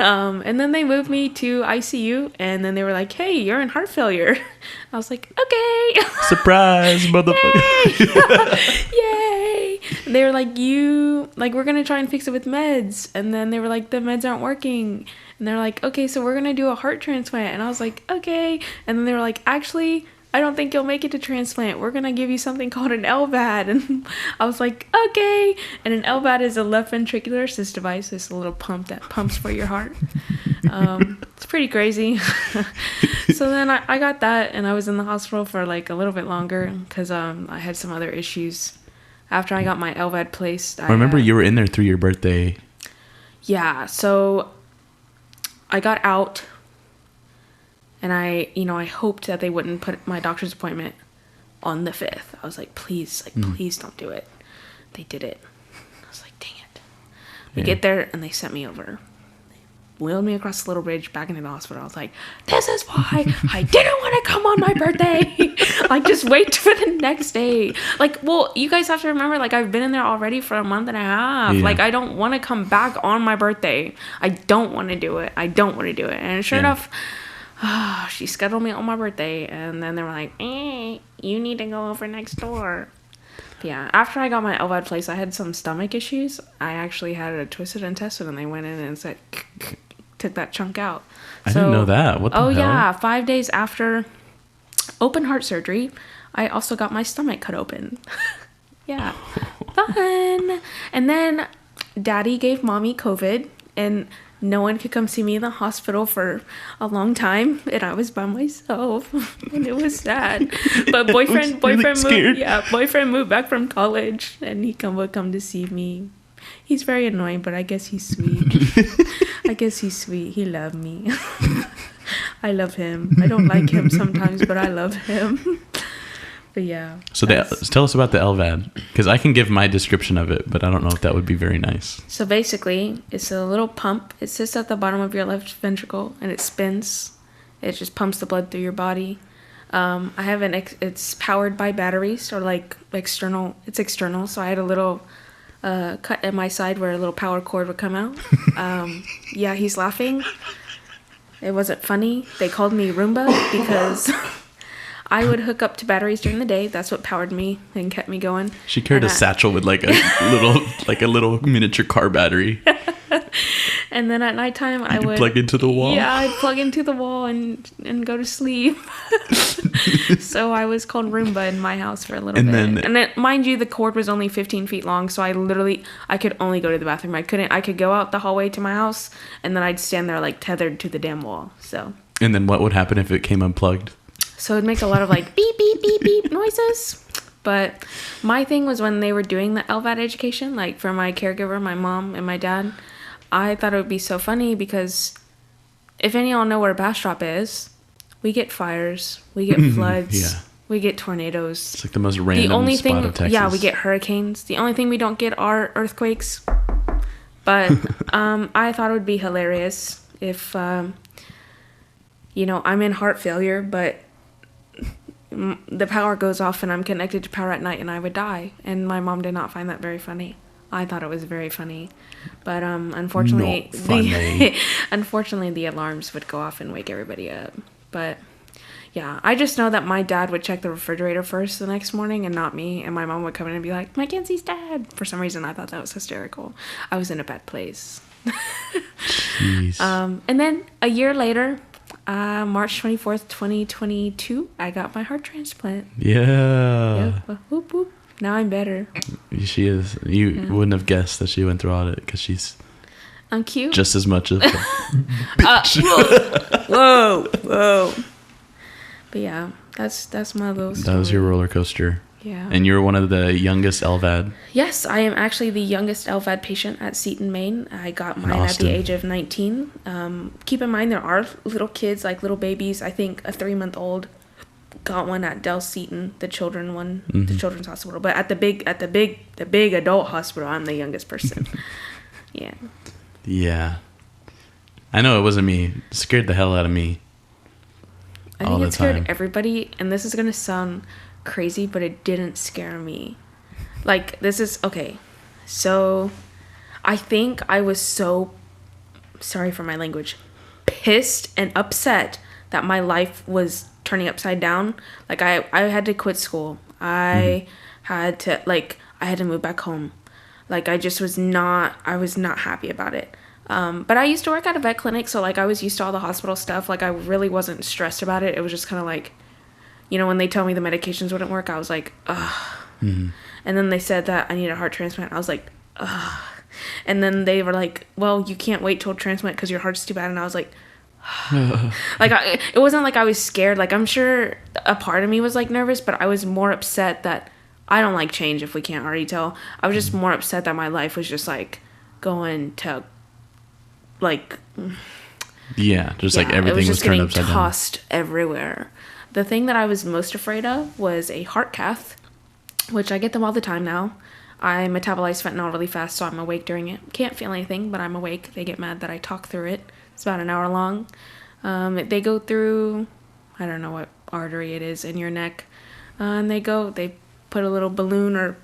S2: And then they moved me to ICU, and then they were like, hey, you're in heart failure. I was like, okay. Surprise, motherfucker. Yay. And they were like, we're going to try and fix it with meds. And then they were like, the meds aren't working. And they're like, okay, so we're going to do a heart transplant. And I was like, okay. And then they were like, actually, I don't think you'll make it to transplant. We're going to give you something called an LVAD. And I was like, okay. And an LVAD is a left ventricular assist device. It's a little pump that pumps for your heart. It's pretty crazy. So then I got that, and I was in the hospital for, like, a little bit longer because I had some other issues. After I got my LVAD placed.
S1: I remember you were in there through your birthday.
S2: Yeah, so I got out. And I hoped that they wouldn't put my doctor's appointment on the 5th. I was like, please don't do it. They did it. I was like, dang it. We get there, and they sent me over. They wheeled me across the little bridge back into the hospital. I was like, this is why I didn't want to come on my birthday. Like, just wait for the next day. Like, well, you guys have to remember, like, I've been in there already for a month and a half. Yeah. Like, I don't want to come back on my birthday. I don't want to do it. And sure enough, she scheduled me on my birthday, and then they were like, you need to go over next door. But yeah, after I got my LVAD place, I had some stomach issues. I actually had a twisted intestine, and they went in and said, took that chunk out.
S1: I didn't know that. What the hell?
S2: Yeah, 5 days after open heart surgery, I also got my stomach cut open. Yeah, fun. And then daddy gave mommy COVID, and no one could come see me in the hospital for a long time, and I was by myself, and it was sad. But boyfriend moved back from college, and he would come to see me. He's very annoying, but I guess he's sweet. He loved me. I love him. I don't like him sometimes, but I love him. But yeah.
S1: So tell us about the LVAD, because I can give my description of it, but I don't know if that would be very nice.
S2: So basically, it's a little pump. It sits at the bottom of your left ventricle, and it spins. It just pumps the blood through your body. It's powered by batteries, or like external. It's external, so I had a little cut at my side where a little power cord would come out. Yeah, he's laughing. It wasn't funny. They called me Roomba because I would hook up to batteries during the day. That's what powered me and kept me going.
S1: She carried a satchel with like a little miniature car battery.
S2: And then at nighttime, I would
S1: plug into the wall.
S2: Yeah, I'd plug into the wall and go to sleep. So I was called Roomba in my house for a little bit. And then, mind you, the cord was only 15 feet long, so I could only go to the bathroom. I could go out the hallway to my house, and then I'd stand there like tethered to the damn wall. So. And
S1: then what would happen if it came unplugged?
S2: So it'd make a lot of like beep beep beep beep noises. But my thing was when they were doing the LVAD education, like for my caregiver, my mom and my dad. I thought it would be so funny because if any of y'all know where Bastrop is, we get fires, we get floods, we get tornadoes.
S1: It's like the most random spot of Texas.
S2: Yeah, we get hurricanes. The only thing we don't get are earthquakes. But I thought it would be hilarious if, I'm in heart failure, but the power goes off and I'm connected to power at night and I would die. And my mom did not find that very funny. I thought it was very funny, but unfortunately, the alarms would go off and wake everybody up. But yeah, I just know that my dad would check the refrigerator first the next morning and not me, and my mom would come in and be like, "McKenzie's dad." For some reason, I thought that was hysterical. I was in a bad place.
S1: Jeez.
S2: And then a year later, March 24th, 2022, I got my heart transplant.
S1: Yeah.
S2: Yep. Whoop whoop. Now I'm better.
S1: She is. You wouldn't have guessed that she went through all of it because she's.
S2: I'm cute.
S1: Just as much as. Bitch.
S2: Whoa. But yeah, that's my little story.
S1: That was your roller coaster.
S2: Yeah.
S1: And you're one of the youngest LVAD.
S2: Yes, I am actually the youngest LVAD patient at Seton, Maine. I got mine at the age of 19. Keep in mind there are little kids, like little babies. I think a 3-month-old. Got one at Del Seton, the children one, the children's hospital. But at the big adult hospital, I'm the youngest person. Yeah.
S1: Yeah. I know it wasn't me. It scared the hell out of me.
S2: I think it scared everybody, and this is gonna sound crazy, but it didn't scare me. Like, this is okay. So I think I was so, sorry for my language, pissed and upset that my life was turning upside down. Like I had to quit school. I had to move back home. Like I was not happy about it. But I used to work at a vet clinic, so like I was used to all the hospital stuff. Like I really wasn't stressed about it. It was just kind of like, when they told me the medications wouldn't work, I was like, ugh. And then they said that I need a heart transplant. I was like, ugh. And then they were like, well, you can't wait till transplant because your heart's too bad. And I was like, like it wasn't like I was scared. Like I'm sure a part of me was like nervous, but I was more upset that I don't like change, if we can't already tell. I was just more upset that my life was just like going to like
S1: like everything was turned upside down.
S2: Tossed everywhere. The thing that I was most afraid of was a heart cath, which I get them all the time now. I metabolize fentanyl really fast, so I'm awake during it. Can't feel anything, but I'm awake. They get mad that I talk through it. It's about an hour long. They go through, I don't know what artery it is in your neck. And they put a little balloon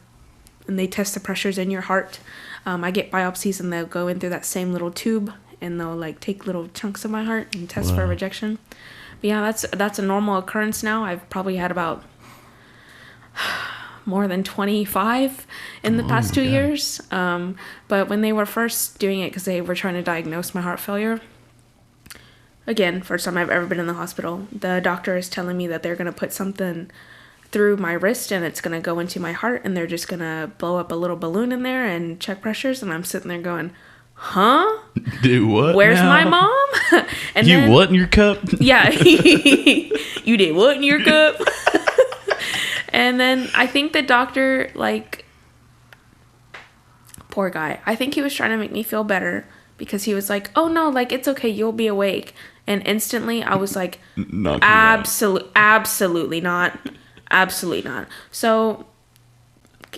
S2: and they test the pressures in your heart. I get biopsies and they'll go in through that same little tube and they'll like take little chunks of my heart and test for rejection. But yeah, that's a normal occurrence now. I've probably had about more than 25 in the past 2 years. But when they were first doing it, because they were trying to diagnose my heart failure, again, first time I've ever been in the hospital, the doctor is telling me that they're going to put something through my wrist and it's going to go into my heart and they're just going to blow up a little balloon in there and check pressures. And I'm sitting there going, huh?
S1: Do what?
S2: Where's my mom? And
S1: you what in your cup?
S2: Yeah. You did what in your cup? And then I think the doctor, like, poor guy, I think he was trying to make me feel better because he was like, oh no, like, it's okay, you'll be awake. And instantly I was like, absolutely not. Absolutely not. So,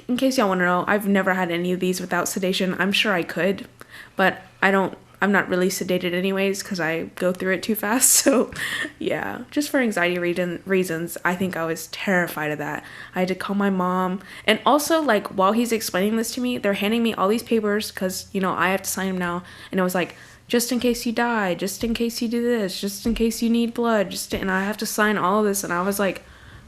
S2: in case y'all want to know, I've never had any of these without sedation. I'm sure I could, but I'm not really sedated anyways because I go through it too fast. So, yeah, just for anxiety reasons, I think I was terrified of that. I had to call my mom. And also, like, while he's explaining this to me, they're handing me all these papers because, I have to sign them now. And it was like, just in case you die, just in case you do this, just in case you need blood, and I have to sign all of this. And I was like,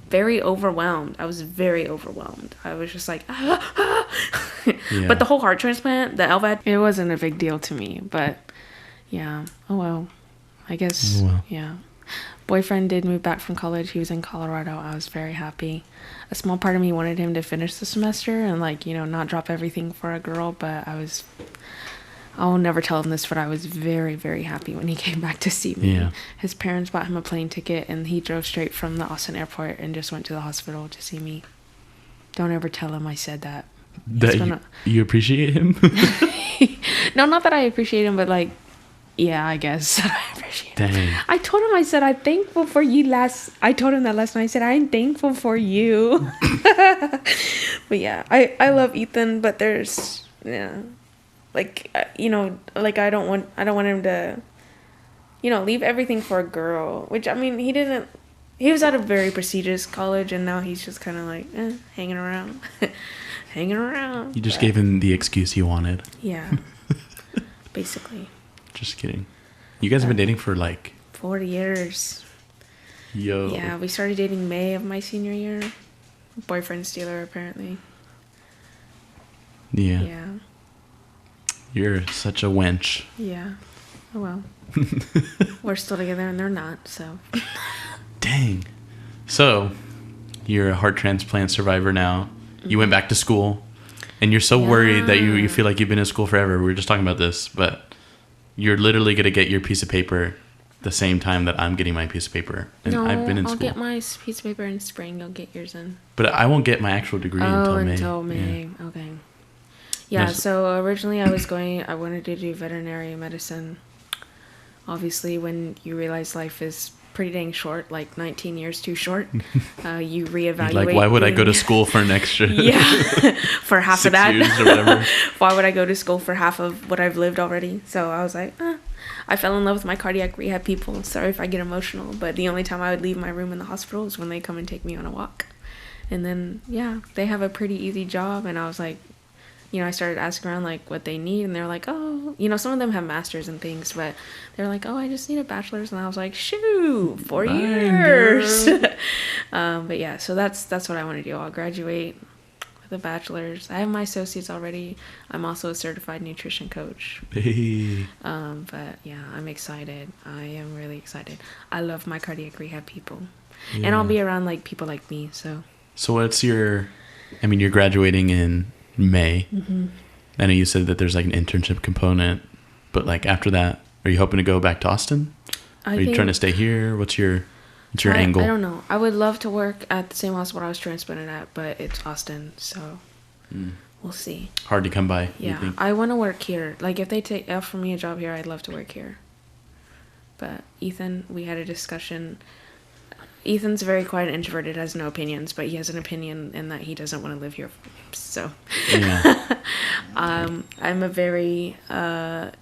S2: very overwhelmed. I was very overwhelmed. I was just like,
S1: Yeah.
S2: But the whole heart transplant, the LVAD, it wasn't a big deal to me. But yeah, oh well. I guess, yeah. Boyfriend did move back from college. He was in Colorado. I was very happy. A small part of me wanted him to finish the semester and, like, you know, not drop everything for a girl. But I'll never tell him this, but I was very, very happy when he came back to see me.
S1: Yeah.
S2: His parents bought him a plane ticket, and he drove straight from the Austin airport and just went to the hospital to see me. Don't ever tell him I said that.
S1: You appreciate him?
S2: No, not that I appreciate him, but, like, yeah, I guess I appreciate him.
S1: Dang.
S2: I told him, I said, I'm thankful for you I told him that last night. I said, I'm thankful for you. But yeah, I love Ethan, but there's, yeah. Like, you know, like, I don't want him to, you know, leave everything for a girl, which, I mean, he was at a very prestigious college, and now he's just kind of like, hanging around.
S1: You just gave him the excuse he wanted.
S2: Yeah. Basically.
S1: Just kidding. You guys have been dating for, like...
S2: 4 years.
S1: Yo.
S2: Yeah, we started dating May of my senior year. Boyfriend stealer, apparently.
S1: Yeah.
S2: Yeah.
S1: You're such a wench.
S2: Yeah. Oh, well. We're still together and they're not, so.
S1: Dang. So, you're a heart transplant survivor now. You went back to school. And you're so worried that you feel like you've been in school forever. We were just talking about this. But you're literally going to get your piece of paper the same time that I'm getting my piece of paper. And
S2: no,
S1: I've been in school.
S2: I'll get my piece of paper in spring. You'll get yours in.
S1: But I won't get my actual degree until May.
S2: Yeah. Okay. Yeah, so originally I wanted to do veterinary medicine. Obviously, when you realize life is pretty dang short, like 19 years too short, you reevaluate.
S1: Like, why would I go to school for an extra
S2: for half of that?
S1: 6 years or whatever.
S2: Why would I go to school for half of what I've lived already? So I was like, I fell in love with my cardiac rehab people. Sorry if I get emotional, but the only time I would leave my room in the hospital is when they come and take me on a walk. And then, yeah, they have a pretty easy job, and I was like, you know, I started asking around, like, what they need, and they're like, oh, you know, some of them have masters and things, but they're like, oh, I just need a bachelor's, and I was like, shoot, 4 years. But yeah, so that's what I want to do. I'll graduate with a bachelor's. I have my associates already. I'm also a certified nutrition coach.
S1: Hey.
S2: But yeah, I'm excited. I am really excited. I love my cardiac rehab people, and I'll be around, like, people like me, so.
S1: So what's you're graduating in May. Mm-hmm. I know you said that there's like an internship component, but like after that, are you hoping to go back to Austin? Are you trying to stay here? What's your angle?
S2: I don't know. I would love to work at the same hospital I was transplanted at, but it's Austin, so we'll see.
S1: Hard to come by.
S2: Yeah, I want to work here. Like, if they offer me a job here, I'd love to work here. But Ethan, we had a discussion. Ethan's very quiet and introverted, has no opinions, but he has an opinion in that he doesn't want to live here. So,
S1: yeah.
S2: I'm a very, I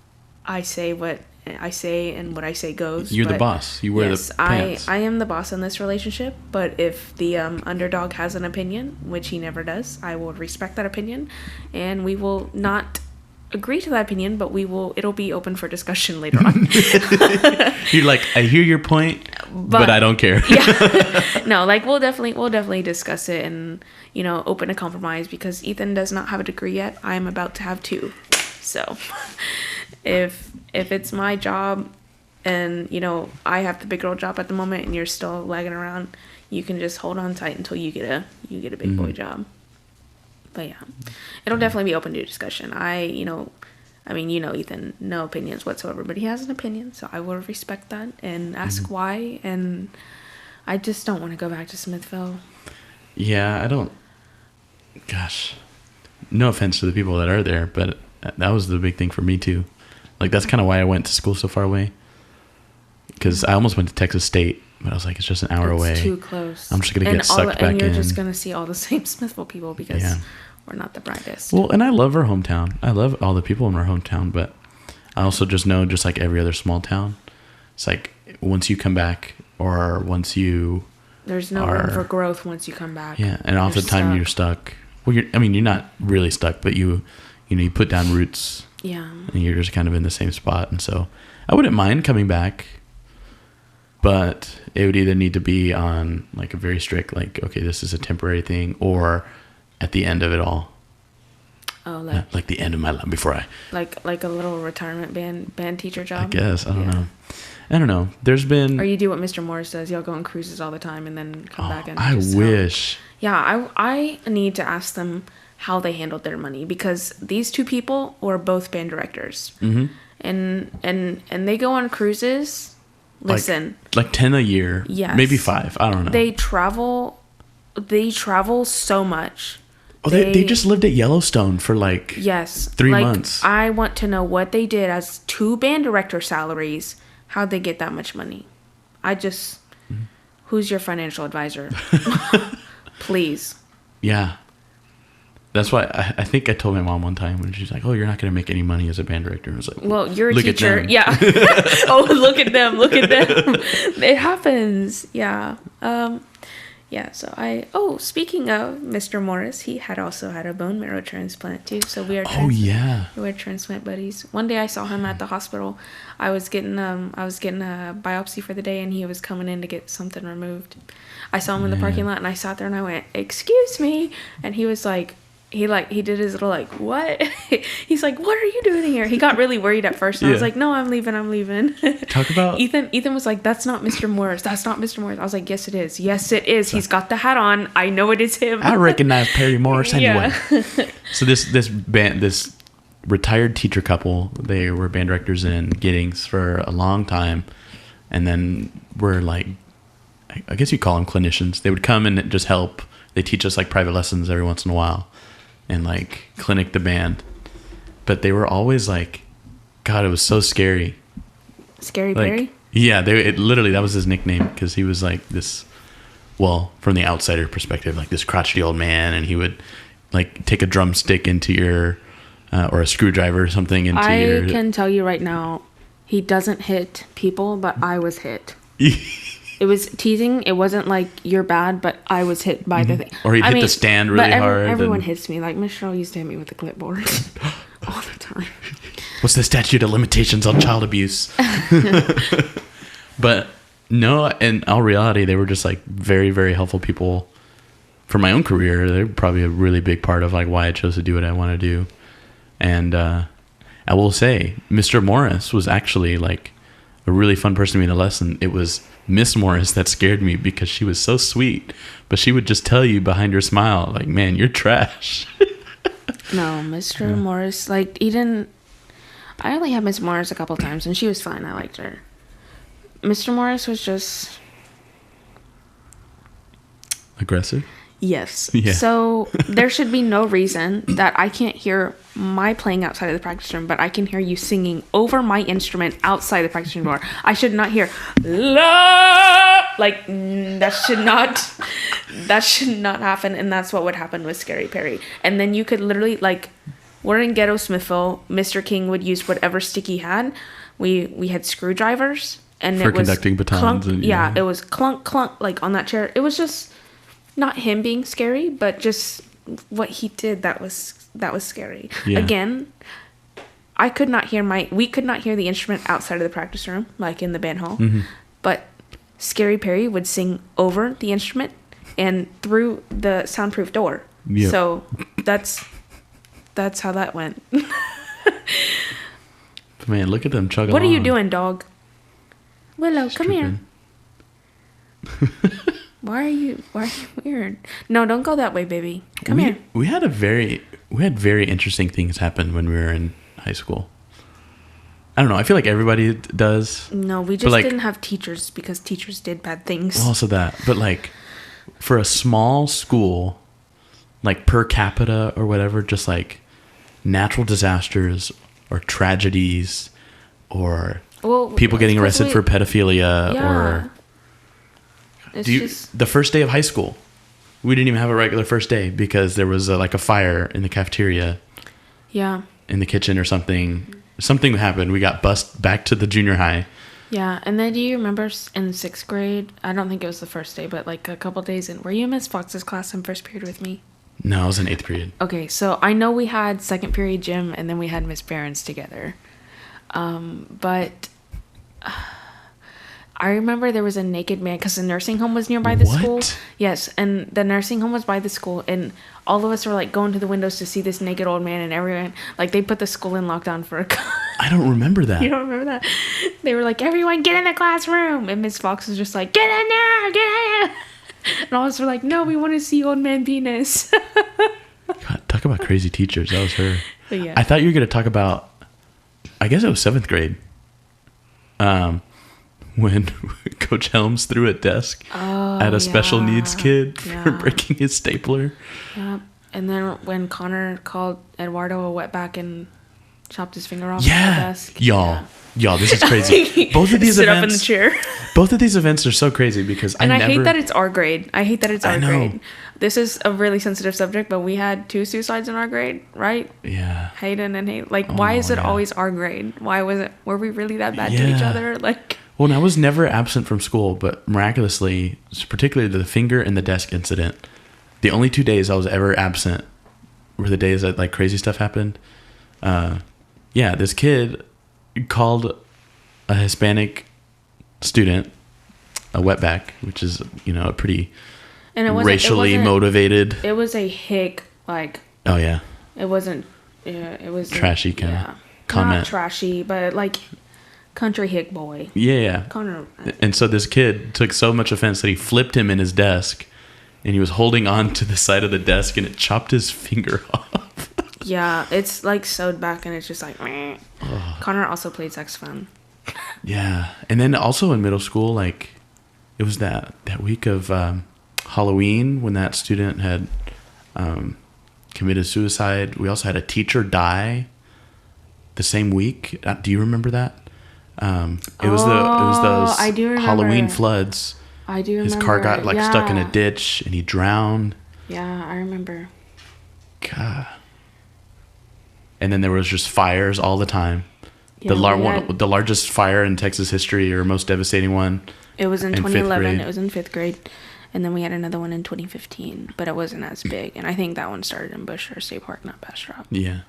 S2: say what I say and what I say goes.
S1: You're the boss. You wear the pants.
S2: I am the boss in this relationship, but if the underdog has an opinion, which he never does, I will respect that opinion, and we will not agree to that opinion, but it'll be open for discussion later on.
S1: You're like, I hear your point, but I don't care.
S2: Yeah. No, like, we'll definitely discuss it and, you know, open a compromise, because Ethan does not have a degree yet. I'm about to have 2. So if it's my job and, you know, I have the big girl job at the moment and you're still lagging around, you can just hold on tight until you get a big boy job. But yeah, it'll definitely be open to discussion. Ethan, no opinions whatsoever, but he has an opinion, so I will respect that and ask why. And I just don't want to go back to Smithville.
S1: Yeah, I don't. Gosh, no offense to the people that are there, but that was the big thing for me too. Like, that's kind of why I went to school so far away. Because I almost went to Texas State, but I was like, it's just an hour away.
S2: It's too close.
S1: I'm just gonna get sucked back in.
S2: And you're just gonna see all the same Smithville people because we're not the brightest.
S1: Well, and I love our hometown. I love all the people in our hometown, but I also just know, just like every other small town, it's like once you come back, or once you
S2: there's no room for growth once you come back.
S1: Yeah, and off the time you're stuck. Well, you're not really stuck, but you put down roots. Yeah. And you're just kind of in the same spot, and so I wouldn't mind coming back. but it would either need to be on like a very strict, like, okay, this is a temporary thing, or at the end of it all.
S2: Oh,
S1: like the end of my life before I
S2: like a little retirement band teacher job.
S1: I guess I don't know. There's been,
S2: or you do what Mr. Morris does. Y'all go on cruises all the time and then come back and.
S1: I wish.
S2: Yeah, I need to ask them how they handled their money, because these two people were both band directors, and they go on cruises. Listen,
S1: like 10 a year.
S2: Yes,
S1: maybe 5. I don't know.
S2: They travel so much.
S1: Oh, they just lived at Yellowstone for like 3 months.
S2: I want to know what they did as 2 band director salaries. How'd they get that much money? Who's your financial advisor? Please.
S1: Yeah. That's why I think I told my mom one time when she's like, "Oh, you're not going to make any money as a band director." I was like,
S2: "Well, you're a teacher." Yeah. Oh, look at them. Look at them. It happens. Yeah. Yeah, so speaking of Mr. Morris, he had also had a bone marrow transplant too. So we are we're transplant buddies. One day I saw him at the hospital. I was getting a biopsy for the day, and he was coming in to get something removed. I saw him in the parking lot, and I sat there and I went, "Excuse me," and he was like, he did his little like, "What?" He's like, "What are you doing here?" He got really worried at first, and I was like, "No, I'm leaving."
S1: Talk about
S2: Ethan was like, "That's not Mr. Morris. That's not Mr. Morris." I was like, "Yes, it is. Yes, it is. He's got the hat on. I know it is him."
S1: I recognize Perry Morris anyway.
S2: Yeah.
S1: So this retired teacher couple, they were band directors in Giddings for a long time, and then were like, I guess you call them clinicians. They would come and just help. They teach us like private lessons every once in a while, and like clinic the band. But they were always like, God, it was so scary.
S2: Scary
S1: like,
S2: Perry?
S1: Yeah, literally that was his nickname, because he was like this, well, from the outsider perspective, like this crotchety old man, and he would like take a drumstick into your, or a screwdriver or something into your...
S2: I can tell you right now, he doesn't hit people, but I was hit. It was teasing. It wasn't like, "You're bad," but I was hit by the thing.
S1: Or he'd hit the stand really hard.
S2: Everyone hits me. Like, Miss Cheryl used to hit me with the clipboard all the time.
S1: What's the statute of limitations on child abuse? But no, in all reality, they were just like very, very helpful people for my own career. They're probably a really big part of like why I chose to do what I want to do. And I will say, Mr. Morris was actually like a really fun person to me in the lesson. It was Miss Morris that scared me, because she was so sweet, but she would just tell you behind her smile, like, "Man, you're trash."
S2: No, Mr. Morris, like, Eden, I only had Miss Morris a couple times, and she was fine. I liked her. Mr. Morris was just...
S1: aggressive?
S2: Yes.
S1: Yeah.
S2: So there should be no reason that I can't hear my playing outside of the practice room, but I can hear you singing over my instrument outside the practice room door. I should not hear "la," like that should not happen, and that's what would happen with Scary Perry. And then you could literally, like, we're in Ghetto Smithville. Mr. King would use whatever stick he had. We had screwdrivers, and
S1: for
S2: it was
S1: conducting batons.
S2: Clunk, it was clunk clunk, like on that chair. It was just not him being scary, but just what he did that was scary. Yeah. Again, we could not hear the instrument outside of the practice room, like in the band hall. Mm-hmm. But Scary Perry would sing over the instrument and through the soundproof door. Yep. So that's how that went.
S1: Man, look at them chugging.
S2: What are you doing, dog? Willow, come here. Why are you weird? No, don't go that way, baby. Come here.
S1: We had very interesting things happen when we were in high school. I don't know. I feel like everybody does.
S2: No, we just didn't have teachers because teachers did bad things.
S1: Well, also that. But like for a small school, like per capita or whatever, just like natural disasters or tragedies or people getting arrested for pedophilia or... the first day of high school, we didn't even have a regular first day because there was like a fire in the cafeteria.
S2: Yeah.
S1: In the kitchen or something. Something happened. We got bussed back to the junior high.
S2: Yeah. And then do you remember in 6th grade, I don't think it was the first day, but like a couple days in, were you in Miss Fox's class in first period with me?
S1: No, I was in 8th period.
S2: Okay. So I know we had 2nd period gym and then we had Miss Barron's together. But I remember there was a naked man because the nursing home was nearby the school. Yes, and the nursing home was by the school, and all of us were like going to the windows to see this naked old man, and everyone like they put the school in lockdown for a.
S1: I don't remember that.
S2: You don't remember that? They were like, "Everyone, get in the classroom," and Miss Fox was just like, "Get in there, get in there," and all of us were like, "No, we want to see old man penis."
S1: God, talk about crazy teachers. That was her.
S2: But yeah.
S1: I thought you were gonna talk about. I guess it was 7th grade. When Coach Helms threw a desk at a special needs kid for breaking his stapler.
S2: Yeah. And then when Connor called Eduardo a wetback and chopped his finger off
S1: the
S2: desk.
S1: Y'all, this is crazy. Both of these
S2: Sit
S1: events,
S2: up in the chair.
S1: Both of these events are so crazy because I hate
S2: that it's our grade. I hate that it's our grade. This is a really sensitive subject, but we had 2 suicides in our grade, right?
S1: Yeah.
S2: Hayden and Hayden. Like, why is it always our grade? Why were we really that bad to each other? Like.
S1: Well, I was never absent from school, but miraculously, particularly the finger and the desk incident, the only 2 days I was ever absent were the days that like crazy stuff happened. This kid called a Hispanic student a wetback, which is, a pretty racially motivated.
S2: It was a hick, like.
S1: Oh, yeah.
S2: It wasn't. Yeah, it was.
S1: Trashy kind of comment.
S2: Not trashy, but like. Country hick boy.
S1: Yeah.
S2: Connor.
S1: And so this kid took so much offense that he flipped him in his desk, and he was holding on to the side of the desk, and it chopped his finger off.
S2: Yeah, it's like sewed back, and it's just like. Meh. Connor also played saxophone.
S1: Yeah, and then also in middle school, like it was that week of Halloween when that student had committed suicide. We also had a teacher die the same week. Do you remember that? It was those
S2: I do remember.
S1: Halloween floods.
S2: I do remember.
S1: His car got stuck in a ditch and he drowned.
S2: Yeah, I remember.
S1: God. And then there was just fires all the time.
S2: Yeah,
S1: the largest fire in Texas history, or most devastating one.
S2: It was in 2011. It was in 5th grade. And then we had another one in 2015, but it wasn't as big. And I think that one started in Busher State Park, not Bastrop.
S1: Yeah.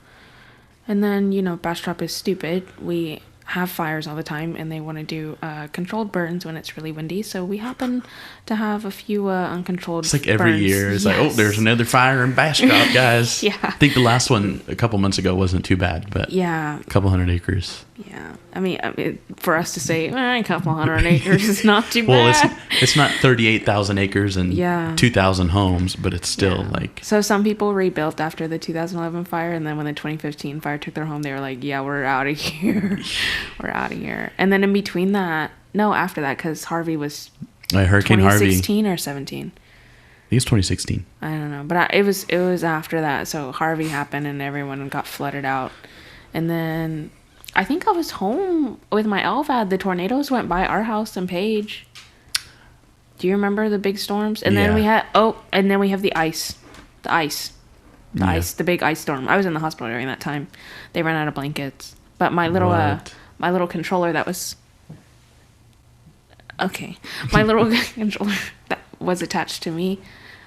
S2: And then, Bastrop is stupid. We have fires all the time, and they want to do controlled burns when it's really windy. So we happen to have a few uncontrolled burns. It's like
S1: every year. It's like, there's another fire in Bastrop, guys.
S2: Yeah.
S1: I think the last one a couple months ago wasn't too bad, but a couple 100 acres.
S2: Yeah. I mean, for us to say a couple 100 acres is not too bad.
S1: Well, it's not 38,000 acres and 2,000 homes, but it's still like.
S2: So some people rebuilt after the 2011 fire, and then when the 2015 fire took their home, they were like, yeah, we're out of here. We're out of here. And then in between that, after that, because Harvey was
S1: Hurricane
S2: 2016
S1: Harvey.
S2: or 17.
S1: I think it's 2016.
S2: I don't know, but it was after that. So Harvey happened, and everyone got flooded out. And then I think I was home with my LVAD. The tornadoes went by our house in Page. Do you remember the big storms? And then we have the ice. The big ice storm. I was in the hospital during that time. They ran out of blankets. But my little controller that was my little controller that was attached to me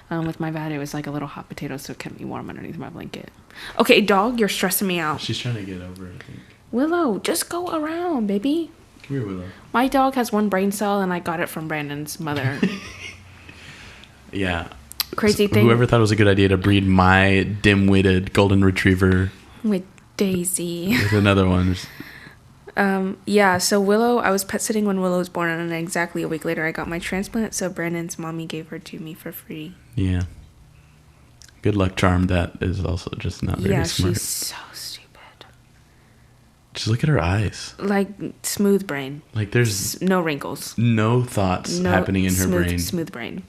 S2: with my VAD, it was like a little hot potato, so it kept me warm underneath my blanket. Okay, dog, you're stressing me out.
S1: She's trying to get over it, I think.
S2: Willow, just go around, baby.
S1: Come here, Willow.
S2: My dog has 1 brain cell, and I got it from Brandon's mother.
S1: Yeah.
S2: Crazy thing.
S1: Whoever thought it was a good idea to breed my dim-witted golden retriever
S2: with Daisy.
S1: With another one.
S2: So Willow, I was pet sitting when Willow was born, and exactly a week later I got my transplant, so Brandon's mommy gave her to me for free.
S1: Yeah. Good luck charm. That is also just not very smart.
S2: Yeah, she's so stupid.
S1: Just look at her eyes.
S2: Like, smooth brain.
S1: Like, there's
S2: no wrinkles.
S1: No thoughts happening in her brain.
S2: Smooth brain.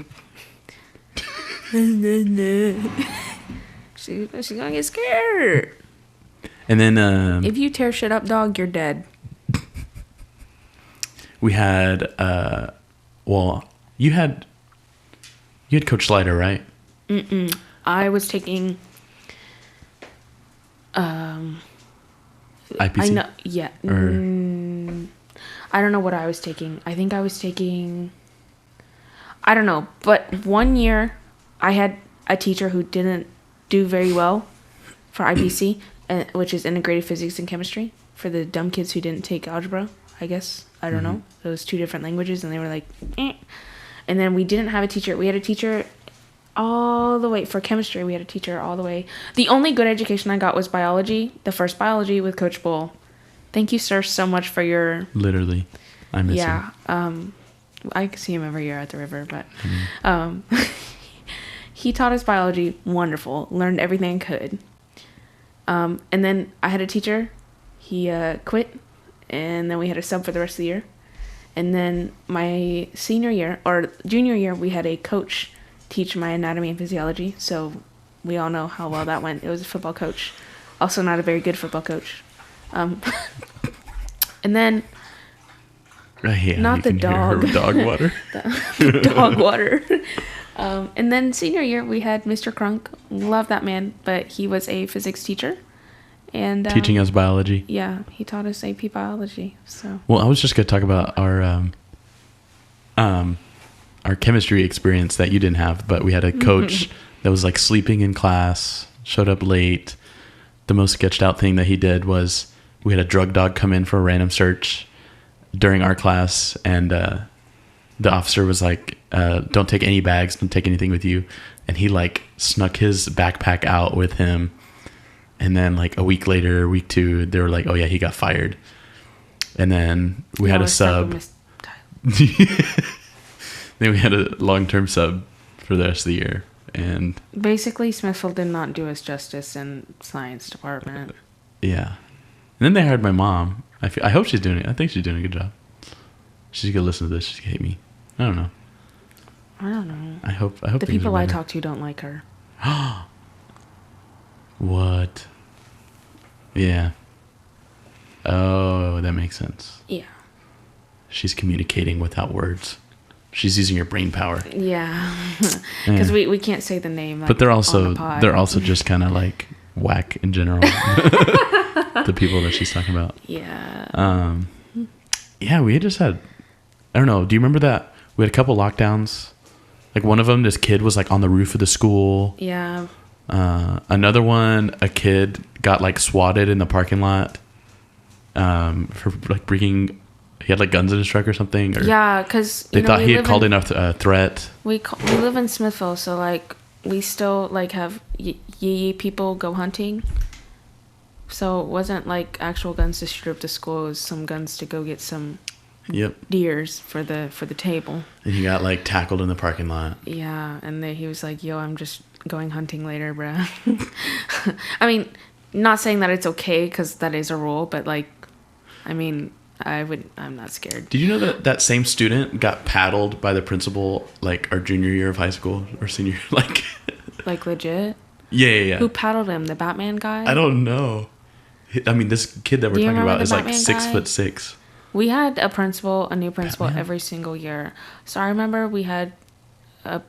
S2: She's gonna get scared.
S1: And then
S2: if you tear shit up, dog, you're dead.
S1: We had you had Coach Slider, right?
S2: I was taking
S1: IPC.
S2: I know, yeah. I don't know what I was taking. I think I was taking, I don't know, but one year I had a teacher who didn't do very well for IPC, which is integrated physics and chemistry, for the dumb kids who didn't take algebra. I guess. I don't know. It was 2 different languages, and they were like, eh. And then we didn't have a teacher. We had a teacher all the way. For chemistry, we had a teacher all the way. The only good education I got was biology. The first biology with Coach Bull. Thank you, sir, so much for your...
S1: Literally. I miss him.
S2: Yeah. I see him every year at the river, but... he taught us biology. Wonderful. Learned everything I could. And then I had a teacher. He quit. And then we had a sub for the rest of the year. And then my junior year, we had a coach teach my anatomy and physiology. So we all know how well that went. It was a football coach. Also not a very good football coach. And then...
S1: Yeah,
S2: not the dog.
S1: Dog water.
S2: the dog water. And then senior year, we had Mr. Crunk. Love that man, but he was a physics teacher. And
S1: teaching us biology.
S2: Yeah, he taught us AP biology. So.
S1: Well, I was just going to talk about our chemistry experience that you didn't have, but we had a coach that was like sleeping in class, showed up late. The most sketched out thing that he did was we had a drug dog come in for a random search during our class, and the officer was like, don't take any bags, don't take anything with you. And he like snuck his backpack out with him. And then like a week later, week 2, they were like, oh yeah, he got fired. And then we had a sub. Then we had a long-term sub for the rest of the year. And
S2: basically, Smithfield did not do us justice in science department.
S1: Yeah. And then they hired my mom. I hope she's doing it. I think she's doing a good job. She's gonna listen to this. She's gonna hate me. I don't know. I hope
S2: the people I talk to don't like her.
S1: What? Yeah. Oh, that makes sense.
S2: Yeah.
S1: She's communicating without words. She's using her brain power.
S2: Yeah. Because we can't say the name. Like,
S1: but they're also just kind of like whack in general. The people that she's talking about.
S2: Yeah.
S1: Yeah, we just had, I don't know. Do you remember that? We had a couple lockdowns. Like one of them, this kid was like on the roof of the school.
S2: Yeah.
S1: Another one, a kid got like swatted in the parking lot for like bringing, he had like guns in his truck or something. Or
S2: yeah, because
S1: they thought he had called in a threat.
S2: We live in Smithville, so like we still like have yee people go hunting. So it wasn't like actual guns to shoot up the school. It was some guns to go get some deers for the table. And
S1: he got like tackled in the parking lot.
S2: Yeah, and then he was like, yo, I'm just going hunting later, bruh. I mean, not saying that it's okay because that is a rule, but like, I mean, I'm not scared.
S1: Did you know that same student got paddled by the principal like our junior year of high school or senior, like
S2: legit?
S1: Yeah.
S2: Who paddled him? The Batman guy?
S1: I don't know. I mean, this kid that we're talking about is like
S2: Batman
S1: 6'6".
S2: We had a new principal Batman? Every single year. So I remember we had a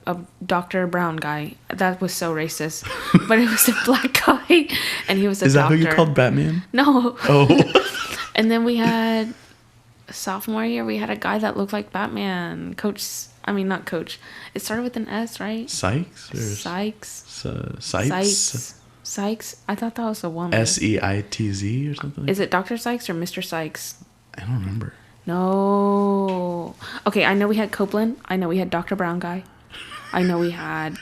S2: Dr. Brown guy. That was so racist. But it was a black guy, and he was a doctor. Is that
S1: who you called Batman?
S2: No.
S1: Oh.
S2: And then we had, sophomore year, we had a guy that looked like Batman. Not Coach. It started with an S, right?
S1: Sykes?
S2: Sykes? I thought that was a woman.
S1: Seitz or something?
S2: Is it Dr. Sykes or Mr. Sykes?
S1: I don't remember.
S2: No. Okay, I know we had Copeland. I know we had Dr. Brown guy. I know we had...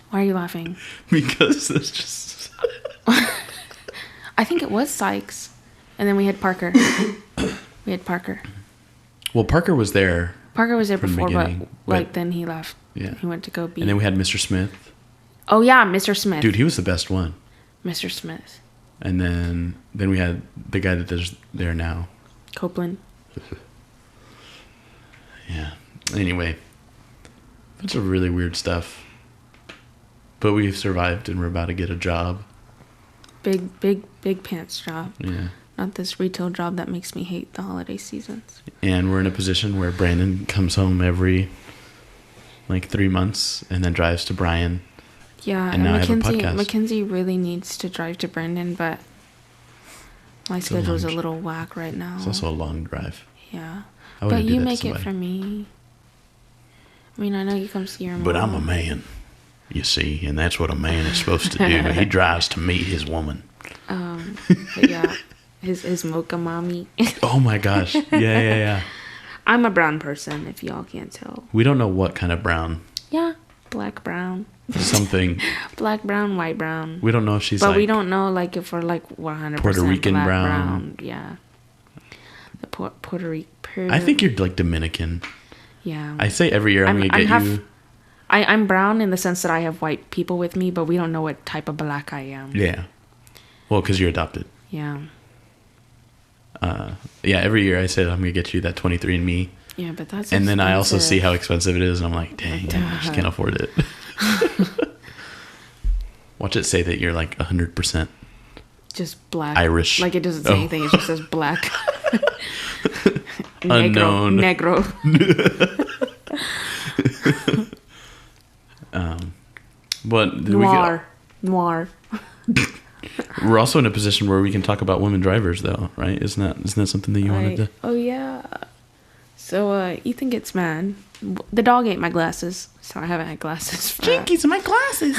S2: Why are you laughing?
S1: Because it's just...
S2: I think it was Sykes. And then we had Parker.
S1: Well, Parker was there.
S2: Before, but then he left.
S1: Yeah.
S2: He went to go be...
S1: And then we had Mr. Smith.
S2: Oh, yeah, Mr. Smith.
S1: Dude, he was the best one.
S2: Mr. Smith.
S1: And then we had the guy that is there now.
S2: Copeland.
S1: Yeah. Anyway. Bunch of really weird stuff. But we've survived and we're about to get a job. Big pants job. Yeah.
S2: Not this retail job that makes me hate the holiday seasons.
S1: And we're in a position where Brandon comes home every 3 months and then drives to Bryan.
S2: Yeah, and Mackenzie really needs to drive to Brandon, but my schedule's a little whack right now.
S1: It's also a long drive.
S2: Yeah. But you make it for me. I mean, I know you come see your mom.
S1: But I'm a man, you see, and that's what a man is supposed to do. He drives to meet his woman.
S2: But yeah, his mocha mommy.
S1: Oh my gosh. Yeah.
S2: I'm a brown person, if y'all can't tell.
S1: We don't know what kind of brown.
S2: Yeah, black, brown.
S1: Something.
S2: Black, brown, white, brown.
S1: We don't know if she's
S2: but
S1: like...
S2: But we don't know, like, if we're, like, 100%
S1: Puerto Rican
S2: black,
S1: brown.
S2: Yeah. The Puerto Rican...
S1: I think you're, like, Dominican.
S2: Yeah.
S1: I say every year I'm going to get you...
S2: I'm brown in the sense that I have white people with me, but we don't know what type of black I am.
S1: Yeah. Well, because you're adopted.
S2: Yeah.
S1: Yeah, every year I say I'm going to get you that 23andMe.
S2: Yeah, but that's
S1: And then I also
S2: expensive.
S1: see how expensive it is, and I'm like, dang, I just can't afford it. Watch it say that you're like 100%
S2: just black.
S1: Irish.
S2: Like it doesn't say anything, it just says black.
S1: Unknown.
S2: Negro.
S1: But
S2: Noir.
S1: we're also in a position where we can talk about women drivers, though, right? Isn't that something that you wanted to?
S2: Oh yeah. So Ethan gets mad. The dog ate my glasses, so I haven't had glasses.
S1: Jinkies, my glasses.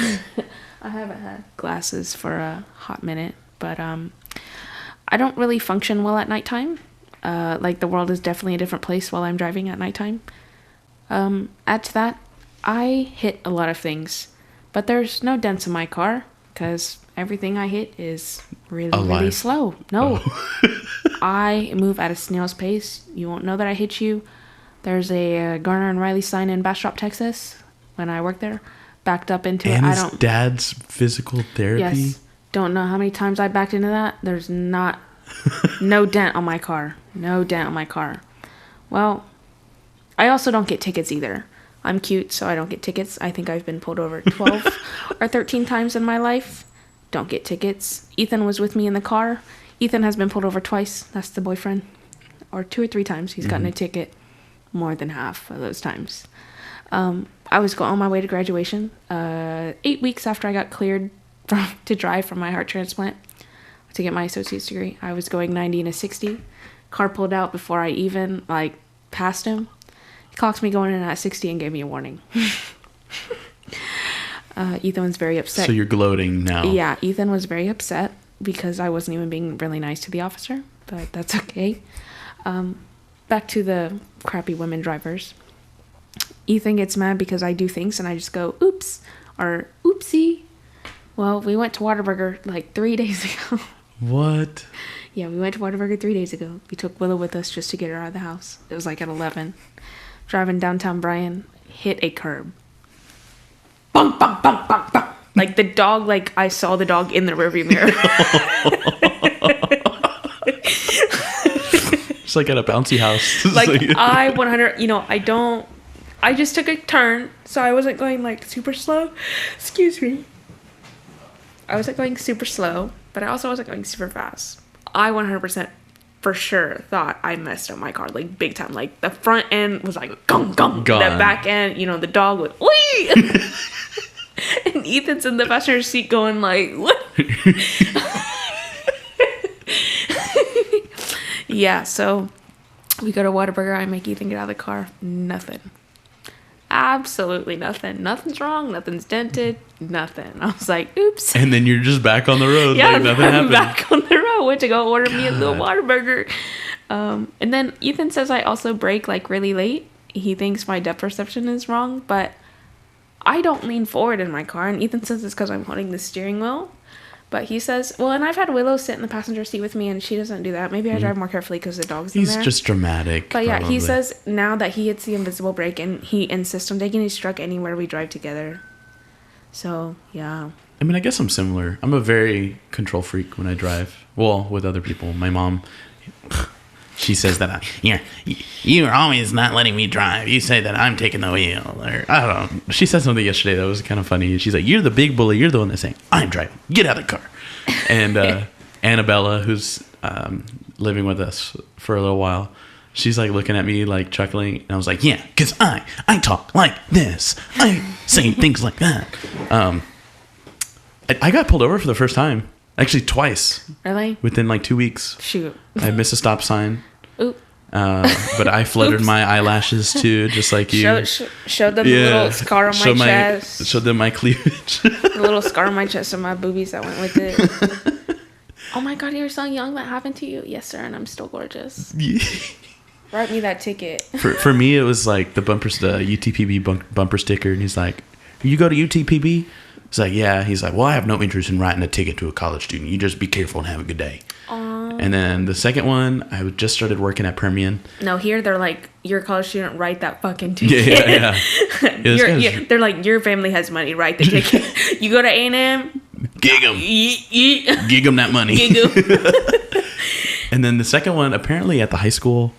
S2: I haven't had glasses for a hot minute, but I don't really function well at nighttime. Like the world is definitely a different place while I'm driving at nighttime. Add to that, I hit a lot of things, but there's no dents in my car because everything I hit is really slow. No, I move at a snail's pace. You won't know that I hit you. There's a Garner and Riley sign in Bastrop, Texas, when I worked there. Backed up into
S1: and
S2: it.
S1: his dad's physical therapy.
S2: Yes. Don't know how many times I backed into that. There's no dent on my car. No dent on my car. Well, I also don't get tickets either. I'm cute, so I don't get tickets. I think I've been pulled over 12 or 13 times in my life. Don't get tickets. Ethan was with me in the car. Ethan has been pulled over twice. That's the boyfriend. Or 2 or 3 times he's gotten a ticket. More than half of those times. I was on my way to graduation 8 weeks after I got cleared to drive from my heart transplant to get my associate's degree. I was going 90 and a 60. Car pulled out before I even passed him. He clocked me going in at 60 and gave me a warning. Ethan was very upset.
S1: So you're gloating now.
S2: Yeah, Ethan was very upset because I wasn't even being really nice to the officer, but that's okay. Back to the crappy women drivers. Ethan gets mad because I do things and I just go, oops, or oopsie. Well, we went to Whataburger 3 days ago.
S1: What?
S2: Yeah, we went to Whataburger 3 days ago. We took Willow with us just to get her out of the house. It was at 11. Driving downtown Bryan, hit a curb. Bunk, bunk, bunk, bunk, bunk. Like the dog, I saw the dog in the rearview mirror.
S1: It's like at a bouncy house.
S2: I just took a turn, so I wasn't going super slow. Excuse me. I wasn't going super slow, but I also wasn't going super fast. I 100% for sure thought I messed up my car, big time. The front end was gong, gong. The back end, the dog was, wee! And Ethan's in the passenger seat going what? Yeah, so we go to Whataburger. I make Ethan get out of the car. Nothing. Absolutely nothing. Nothing's wrong. Nothing's dented. Nothing. I was like, oops.
S1: And then you're just back on the road.
S2: Yeah,
S1: nothing happened.
S2: Back on the road. Went to go order me a little Whataburger. And then Ethan says I also brake really late. He thinks my depth perception is wrong, but I don't lean forward in my car. And Ethan says it's because I'm holding the steering wheel. But he says, well, and I've had Willow sit in the passenger seat with me, and she doesn't do that. Maybe I drive more carefully because the dog's in there.
S1: He's just dramatic.
S2: But yeah, he says now that he hits the invisible brake, and he insists on taking his truck anywhere we drive together. So, yeah.
S1: I mean, I guess I'm similar. I'm a very control freak when I drive. Well, with other people. My mom, she says that you're always not letting me drive. You say that I'm taking the wheel. Or I don't know. She said something yesterday that was kind of funny. She's like, you're the big bully. You're the one that's saying, I'm driving. Get out of the car. And Annabella, who's living with us for a little while, she's looking at me chuckling. And I was like, yeah, because I talk like this. I say things like that. I got pulled over for the first time. Actually, twice.
S2: Really?
S1: Within 2 weeks.
S2: Shoot.
S1: I missed a stop sign.
S2: Oop.
S1: But I fluttered my eyelashes too, just like you.
S2: Showed them the little scar on my chest.
S1: Showed them my cleavage.
S2: The little scar on my chest and my boobies that went with it. Oh my God, you're so young. That happened to you? Yes, sir. And I'm still gorgeous. Write me that ticket.
S1: For me, it was like the UTPB bumper sticker. And he's like, you go to UTPB? It's like, yeah. He's like, well, I have no interest in writing a ticket to a college student. You just be careful and have a good day. And then the second one, I just started working at Permian.
S2: No, here they're like, you're a college student, write that fucking ticket. Yeah. They're like, your family has money, write the ticket. You go to A&M,
S1: gig them. Gig them that money. And then the second one, apparently at the high school,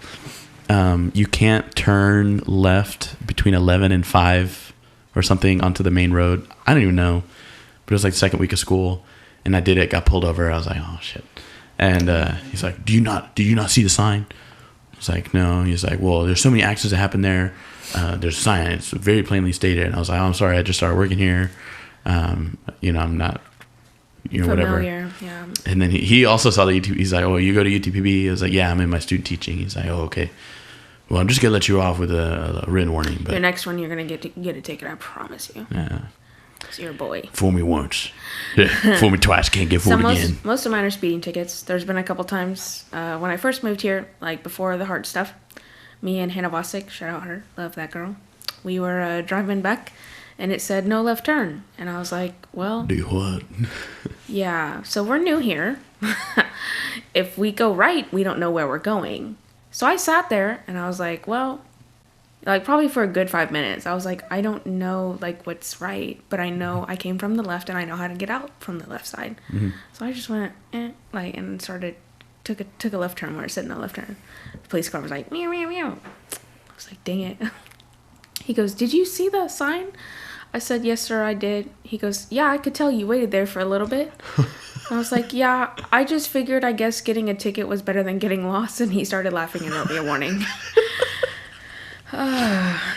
S1: you can't turn left between 11 and 5 or something onto the main road. I don't even know. But it was like the second week of school. And I did it, got pulled over. I was like, oh, shit. And he's like, did you not see the sign? I was like, no. He's like, well, there's so many accidents that happen there. There's a sign. It's very plainly stated. And I was like, oh, I'm sorry. I just started working here. I'm not, whatever.
S2: Yeah.
S1: And then he also saw the UTP. He's like, oh, you go to UTPB? I was like, yeah, I'm in my student teaching. He's like, oh, okay. Well, I'm just going to let you off with a written warning. But
S2: your next one, you're going to get a ticket. I promise you.
S1: Yeah.
S2: It's your boy.
S1: Fool me once. Fool me twice. Can't get fooled again.
S2: Most of mine are speeding tickets. There's been a couple times when I first moved here, like before the heart stuff, me and Hannah Vosick, shout out her, love that girl. We were driving back, and it said no left turn. And I was like, well.
S1: Do what?
S2: Yeah. So we're new here. If we go right, we don't know where we're going. So I sat there, and I was like, well. Like, probably for a good 5 minutes. I was like, I don't know, like, what's right. But I know I came from the left, and I know how to get out from the left side. Mm-hmm. So I just went, and took a left turn where it said no left turn. The police car was like, meow, meow, meow. I was like, dang it. He goes, did you see the sign? I said, yes, sir, I did. He goes, yeah, I could tell you waited there for a little bit. I was like, yeah, I just figured, I guess, getting a ticket was better than getting lost. And he started laughing and wrote me a warning.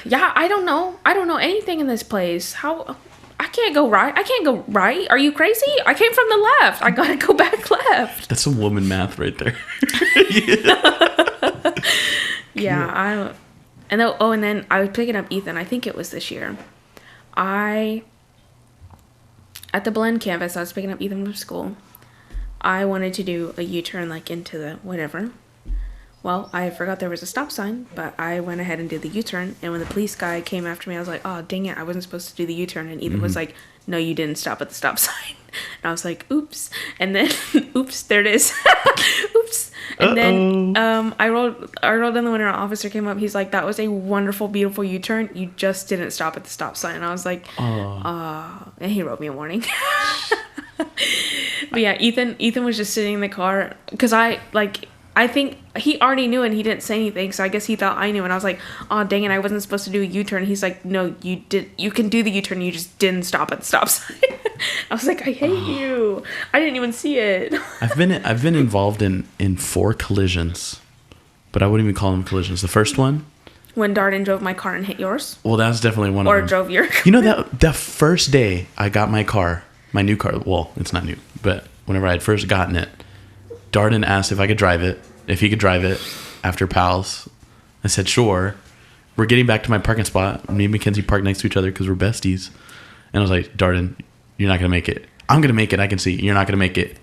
S2: Yeah, I don't know anything in this place. How I can't go right. Are you crazy? I came from the left. I gotta go back left.
S1: That's some woman math right there.
S2: Yeah, and then I was picking up Ethan. I think it was this year. At the blend campus, I was picking up Ethan from school. I wanted to do a U-turn, like into the whatever. Well, I forgot there was a stop sign, but I went ahead and did the U-turn. And when the police guy came after me, I was like, oh, dang it, I wasn't supposed to do the U-turn. And Ethan was like, no, you didn't stop at the stop sign. And I was like, oops. And then, oops, there it is. Oops. And then I rolled in the window. An officer came up. He's like, that was a wonderful, beautiful U-turn. You just didn't stop at the stop sign. And I was like, and he wrote me a warning. But yeah, Ethan was just sitting in the car because I think he already knew and he didn't say anything, so I guess he thought I knew. And I was like, oh, dang it, I wasn't supposed to do a U-turn. He's like, no, you can do the U-turn, you just didn't stop at the stop sign. I was like, I hate you. I didn't even see it.
S1: I've been involved in 4 collisions, but I wouldn't even call them collisions. The first one,
S2: when Darden drove my car and hit yours.
S1: Well, that was definitely one of them.
S2: Or drove your car.
S1: You know, that first day I got my new car, well, it's not new, but whenever I had first gotten it, Darden asked if he could drive it after Pals. I said, sure. We're getting back to my parking spot. Me and Mackenzie parked next to each other because we're besties. And I was like, Darden, you're not going to make it. I'm going to make it. I can see. You're not going to make it.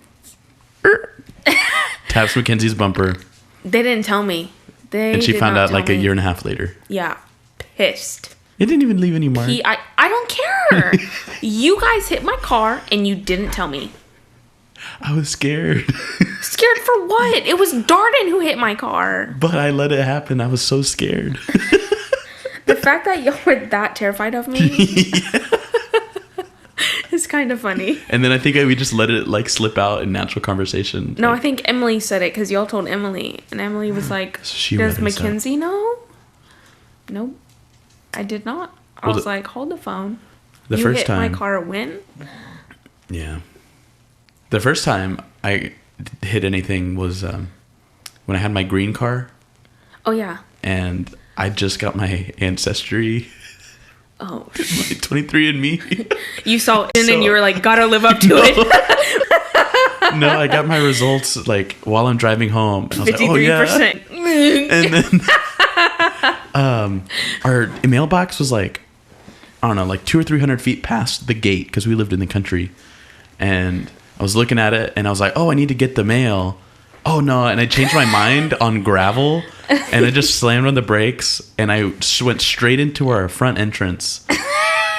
S1: Taps Mackenzie's bumper.
S2: They didn't tell me.
S1: And she found out like a year and a half later.
S2: Yeah. Pissed.
S1: It didn't even leave any mark.
S2: I don't care. You guys hit my car and you didn't tell me.
S1: I was scared.
S2: Scared for what? It was Darden who hit my car.
S1: But I let it happen. I was so scared.
S2: The fact that y'all were that terrified of me is kind of funny.
S1: And then I think we just let it like slip out in natural conversation.
S2: No, I think Emily said it because y'all told Emily. And Emily was like, does Mackenzie know? Nope. I did not. I was like, hold the phone.
S1: The first time.
S2: You hit my car when?
S1: Yeah. The first time I hit anything was when I had my green car.
S2: Oh, yeah.
S1: And I just got my ancestry.
S2: Oh.
S1: My 23andMe.
S2: You saw it and you were like, gotta live up to it.
S1: No, I got my results like while I'm driving home. And I was 53%. Like, oh, yeah. And then our mailbox was like, I don't know, like 200 or 300 feet past the gate because we lived in the country. And I was looking at it and I was like, oh, I need to get the mail. Oh no. And I changed my mind on gravel and I just slammed on the brakes and I went straight into our front entrance.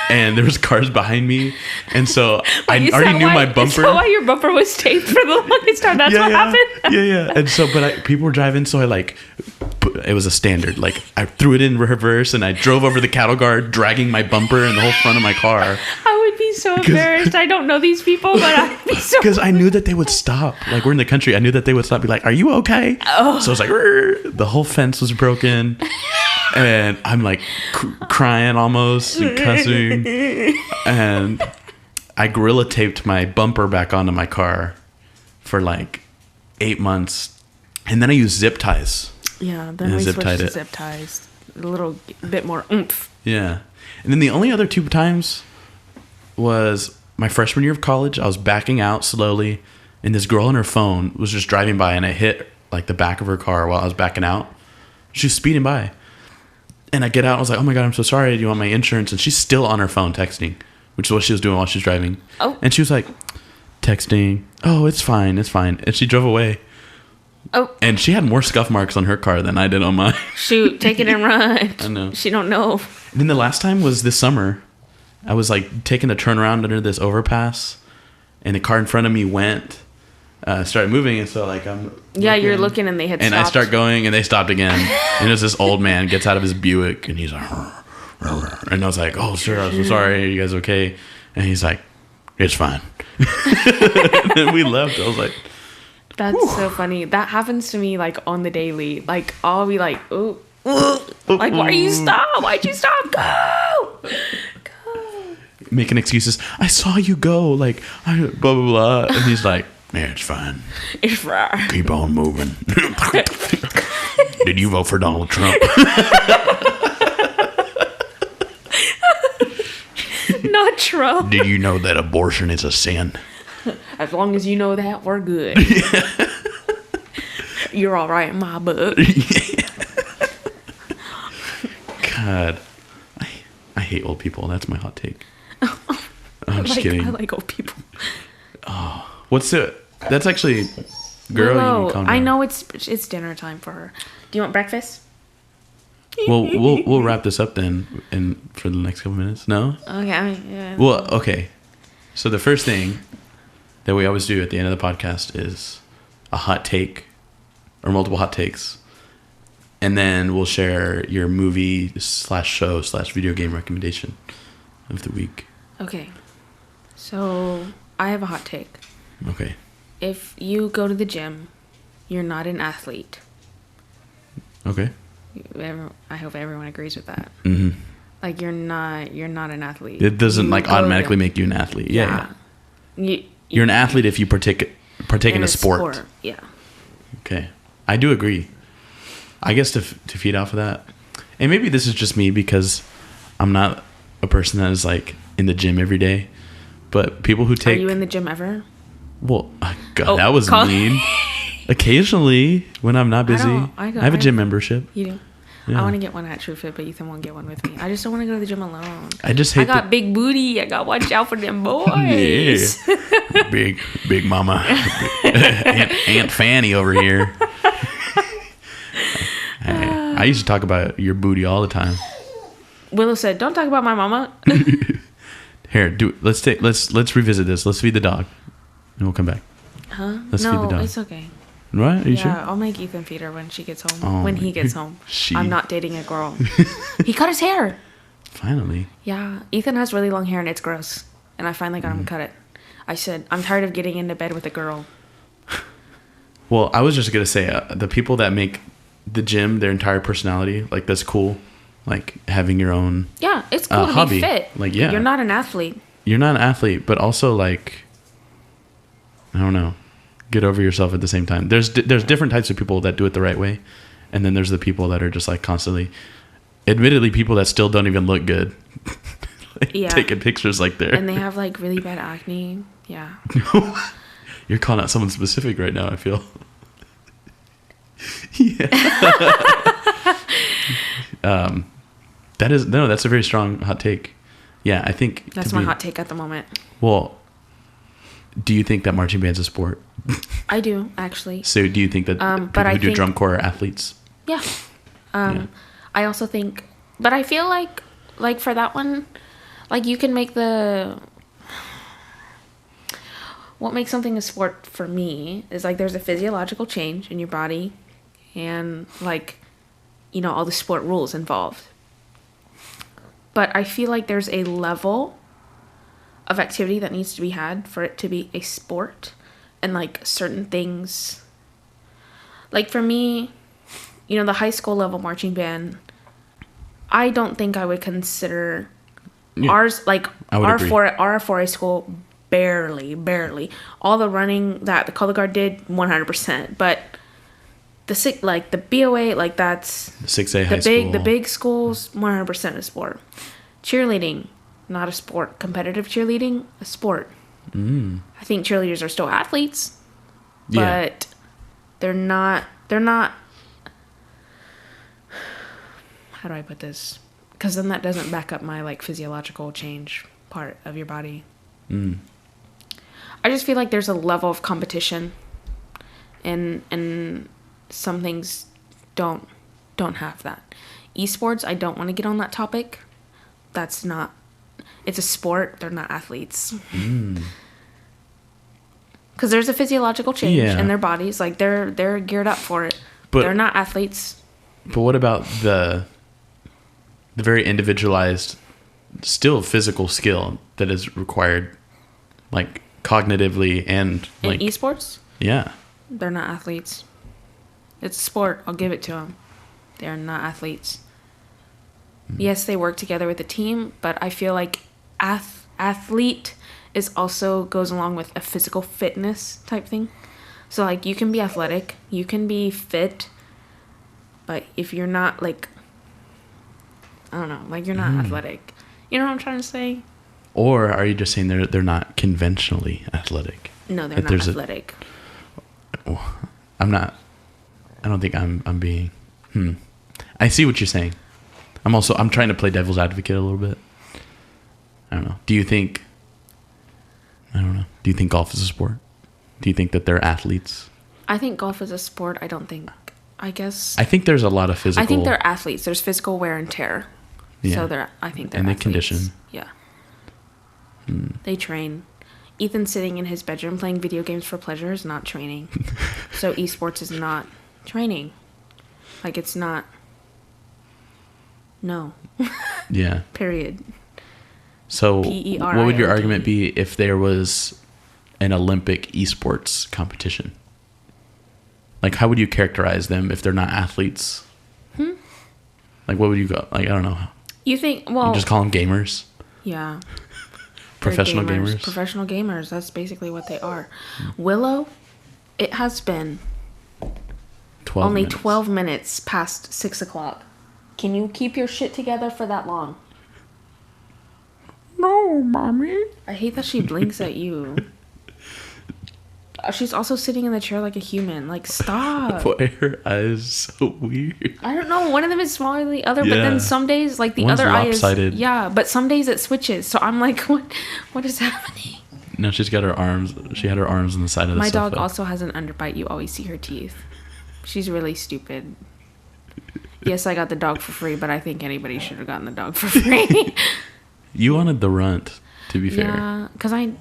S1: And there was cars behind me, and so I already knew my bumper. Is that
S2: why your bumper was taped for the longest time? That's what happened?
S1: Yeah. And so, people were driving, so it was a standard. Like, I threw it in reverse, and I drove over the cattle guard, dragging my bumper and the whole front of my car.
S2: I would be so embarrassed. I don't know these people, but I'd be so
S1: because I knew that they would stop. Like, we're in the country. I knew that they would stop, be like, are you okay? Oh. So I was like, the whole fence was broken. And I'm like crying almost and cussing. And I gorilla taped my bumper back onto my car for like 8 months. And then I used zip ties.
S2: Yeah, then we switched to zip ties. A little bit more oomph.
S1: Yeah. And then the only other 2 times was my freshman year of college. I was backing out slowly. And this girl on her phone was just driving by. And I hit like the back of her car while I was backing out. She was speeding by. And I get out, I was like, oh my God, I'm so sorry. Do you want my insurance? And she's still on her phone texting, which is what she was doing while she was driving. Oh. And she was like, texting, oh, it's fine. And she drove away. Oh. And she had more scuff marks on her car than I did on mine.
S2: Shoot, take it and run.
S1: I know.
S2: She don't know.
S1: And then the last time was this summer. I was like taking a turnaround under this overpass, and the car in front of me started moving, and so like I'm
S2: you're looking and they had
S1: and
S2: stopped.
S1: I start going and they stopped again. And there's this old man gets out of his Buick and he's like, and I was like, oh sir, I'm so sorry, are you guys okay? And he's like, it's fine. And then we left. I was like,
S2: that's whew. So funny. That happens to me like on the daily. Like I'll be like, ooh, like why'd you stop? Go.
S1: Making excuses. I saw you go, like blah blah blah. And he's like, yeah, it's fine.
S2: It's fine.
S1: Keep on moving. Did you vote for Donald Trump?
S2: Not Trump.
S1: Did you know that abortion is a sin?
S2: As long as you know that, we're good. Yeah. You're all right in my book.
S1: Yeah. God. I hate old people. That's my hot take. I'm just kidding.
S2: I like old people.
S1: Oh. What's it? That's actually, girl.
S2: Willow, you calm down. I know it's dinner time for her. Do you want breakfast?
S1: Well, we'll wrap this up then, and for the next couple minutes. No.
S2: Okay. Yeah.
S1: Well, okay. So the first thing that we always do at the end of the podcast is a hot take, or multiple hot takes, and then we'll share your movie/show/video game recommendation of the week.
S2: Okay. So I have a hot take.
S1: Okay.
S2: If you go to the gym, you're not an athlete.
S1: Okay.
S2: I hope everyone agrees with that.
S1: Mm-hmm.
S2: Like you're not an athlete.
S1: It doesn't like automatically make you an athlete. Yeah. You're an athlete if you partake in a sport.
S2: Yeah.
S1: Okay. I do agree. I guess to feed off of that, and maybe this is just me because I'm not a person that is like in the gym every day, but people who take.
S2: Are you in the gym ever?
S1: Well, God, that was mean. Occasionally, when I'm not busy, I have a gym membership.
S2: You do? Yeah. I want to get one at TrueFit, but Ethan won't get one with me. I just don't want to go to the gym alone.
S1: I
S2: got big booty. I got to watch out for them boys.
S1: Yeah. big mama. Aunt Fanny over here. I used to talk about your booty all the time.
S2: Willow said, "Don't talk about my mama."
S1: Here, let's revisit this. Let's feed the dog. And we'll come back.
S2: Huh?
S1: Let's feed the dog.
S2: It's okay.
S1: Right? Are you sure?
S2: Yeah, I'll make Ethan feed her when she gets home. When he gets home. I'm not dating a girl. He cut his hair.
S1: Finally.
S2: Yeah. Ethan has really long hair and it's gross. And I finally got him to cut it. I said, I'm tired of getting into bed with a girl.
S1: Well, I was just going to say, the people that make the gym their entire personality, like that's cool. Like having your own
S2: Yeah, it's cool to
S1: hobby.
S2: Be fit.
S1: Like, yeah.
S2: You're not an athlete.
S1: You're not an athlete, but also like, I don't know, get over yourself at the same time. There's different types of people that do it the right way, and then there's the people that are just like constantly, admittedly, people that still don't even look good, like, taking pictures like they're
S2: and they have like really bad acne. Yeah.
S1: You're calling out someone specific right now. I feel. Yeah. That's a very strong hot take. Yeah, I think
S2: that's my hot take at the moment.
S1: Well, Do you think that marching band's a sport?
S2: I do, actually.
S1: So do you think that people who do drum corps are athletes?
S2: Yeah. I also think, but I feel like for that one, like you can make what makes something a sport for me is like there's a physiological change in your body and like, you know, all the sport rules involved. But I feel like there's a level of activity that needs to be had for it to be a sport, and like certain things, like for me, you know, the high school level marching band, I don't think I would consider ours, like our 4A school, barely. All the running that the color guard did, 100%. But the BOA, like that's
S1: the 6A high school.
S2: The big schools, 100% a sport. Cheerleading, not a sport. Competitive cheerleading, a sport. I think cheerleaders are still athletes, but they're not. How do I put this? Because then that doesn't back up my like physiological change part of your body. I just feel like there's a level of competition, and some things don't have that. Esports, I don't want to get on that topic. That's not. It's a sport. They're not athletes. Because there's a physiological change in their bodies. Like they're geared up for it. But they're not athletes.
S1: But what about the very individualized, still physical skill that is required, like cognitively and like
S2: in esports?
S1: Yeah,
S2: they're not athletes. It's a sport. I'll give it to them. They are not athletes. Yes, they work together with a team, but I feel like athlete is also goes along with a physical fitness type thing. So like you can be athletic, you can be fit, but if you're not like, I don't know, like you're not athletic. You know what I'm trying to say?
S1: Or are you just saying they're not conventionally athletic?
S2: No, they're not athletic.
S1: I'm not. I don't think I'm being. I see what you're saying. I'm trying to play devil's advocate a little bit. I don't know. Do you think golf is a sport? Do you think that they're athletes?
S2: I think golf is a sport. I guess.
S1: I think there's a lot of physical.
S2: I think they're athletes. There's physical wear and tear. Yeah. So I think they're athletes.
S1: They condition.
S2: Yeah. They train. Ethan sitting in his bedroom playing video games for pleasure is not training. So esports is not training. Like it's not. No.
S1: Yeah.
S2: Period.
S1: So what would your argument be if there was an Olympic esports competition? Like, how would you characterize them if they're not athletes? Like, what would you go? Like, I don't know.
S2: You think, well...
S1: You just call them gamers?
S2: Yeah.
S1: Professional gamers?
S2: Professional gamers. That's basically what they are. Willow, it has been 12 minutes past 6 o'clock. Can you keep your shit together for that long?
S1: No, mommy.
S2: I hate that she blinks at you. She's also sitting in the chair like a human. Like, stop.
S1: Why are her eyes so weird?
S2: I don't know. One of them is smaller than the other, but then some days, like, the
S1: One's
S2: other
S1: lopsided.
S2: eye is... Yeah, but some days it switches. So I'm like, what is happening?
S1: No, she's got her arms... She had her arms on the side of the
S2: My
S1: sofa.
S2: dog also has an underbite. You always see her teeth. She's really stupid. Yes, I got the dog for free, but I think anybody should have gotten the dog for free.
S1: You wanted the runt, to be fair.
S2: Yeah, because I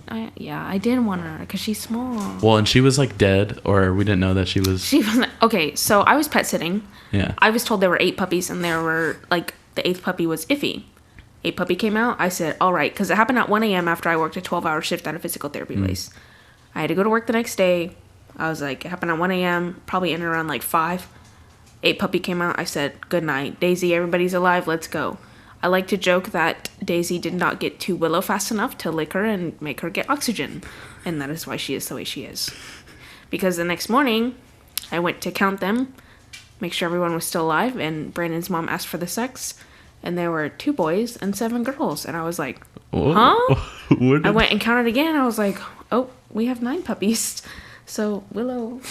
S2: did want her because she's small.
S1: Well, and she was like dead, or we didn't know that she was...
S2: She was okay, so I was pet sitting.
S1: Yeah.
S2: I was told there were 8 puppies, and there were, like, the 8th puppy was iffy. 8th puppy came out. I said, all right, because it happened at 1 a.m. after I worked a 12-hour shift at a physical therapy place. I had to go to work the next day. I was like, it happened at 1 a.m., probably in around, like, 5. 8th puppy came out. I said, good night. Daisy, everybody's alive. Let's go. I like to joke that Daisy did not get to Willow fast enough to lick her and make her get oxygen. And that is why she is the way she is. Because the next morning, I went to count them, make sure everyone was still alive, and Brandon's mom asked for the sex. And there were 2 boys and 7 girls. And I was like, huh? I went and counted again. I was like, oh, we have 9 puppies. So Willow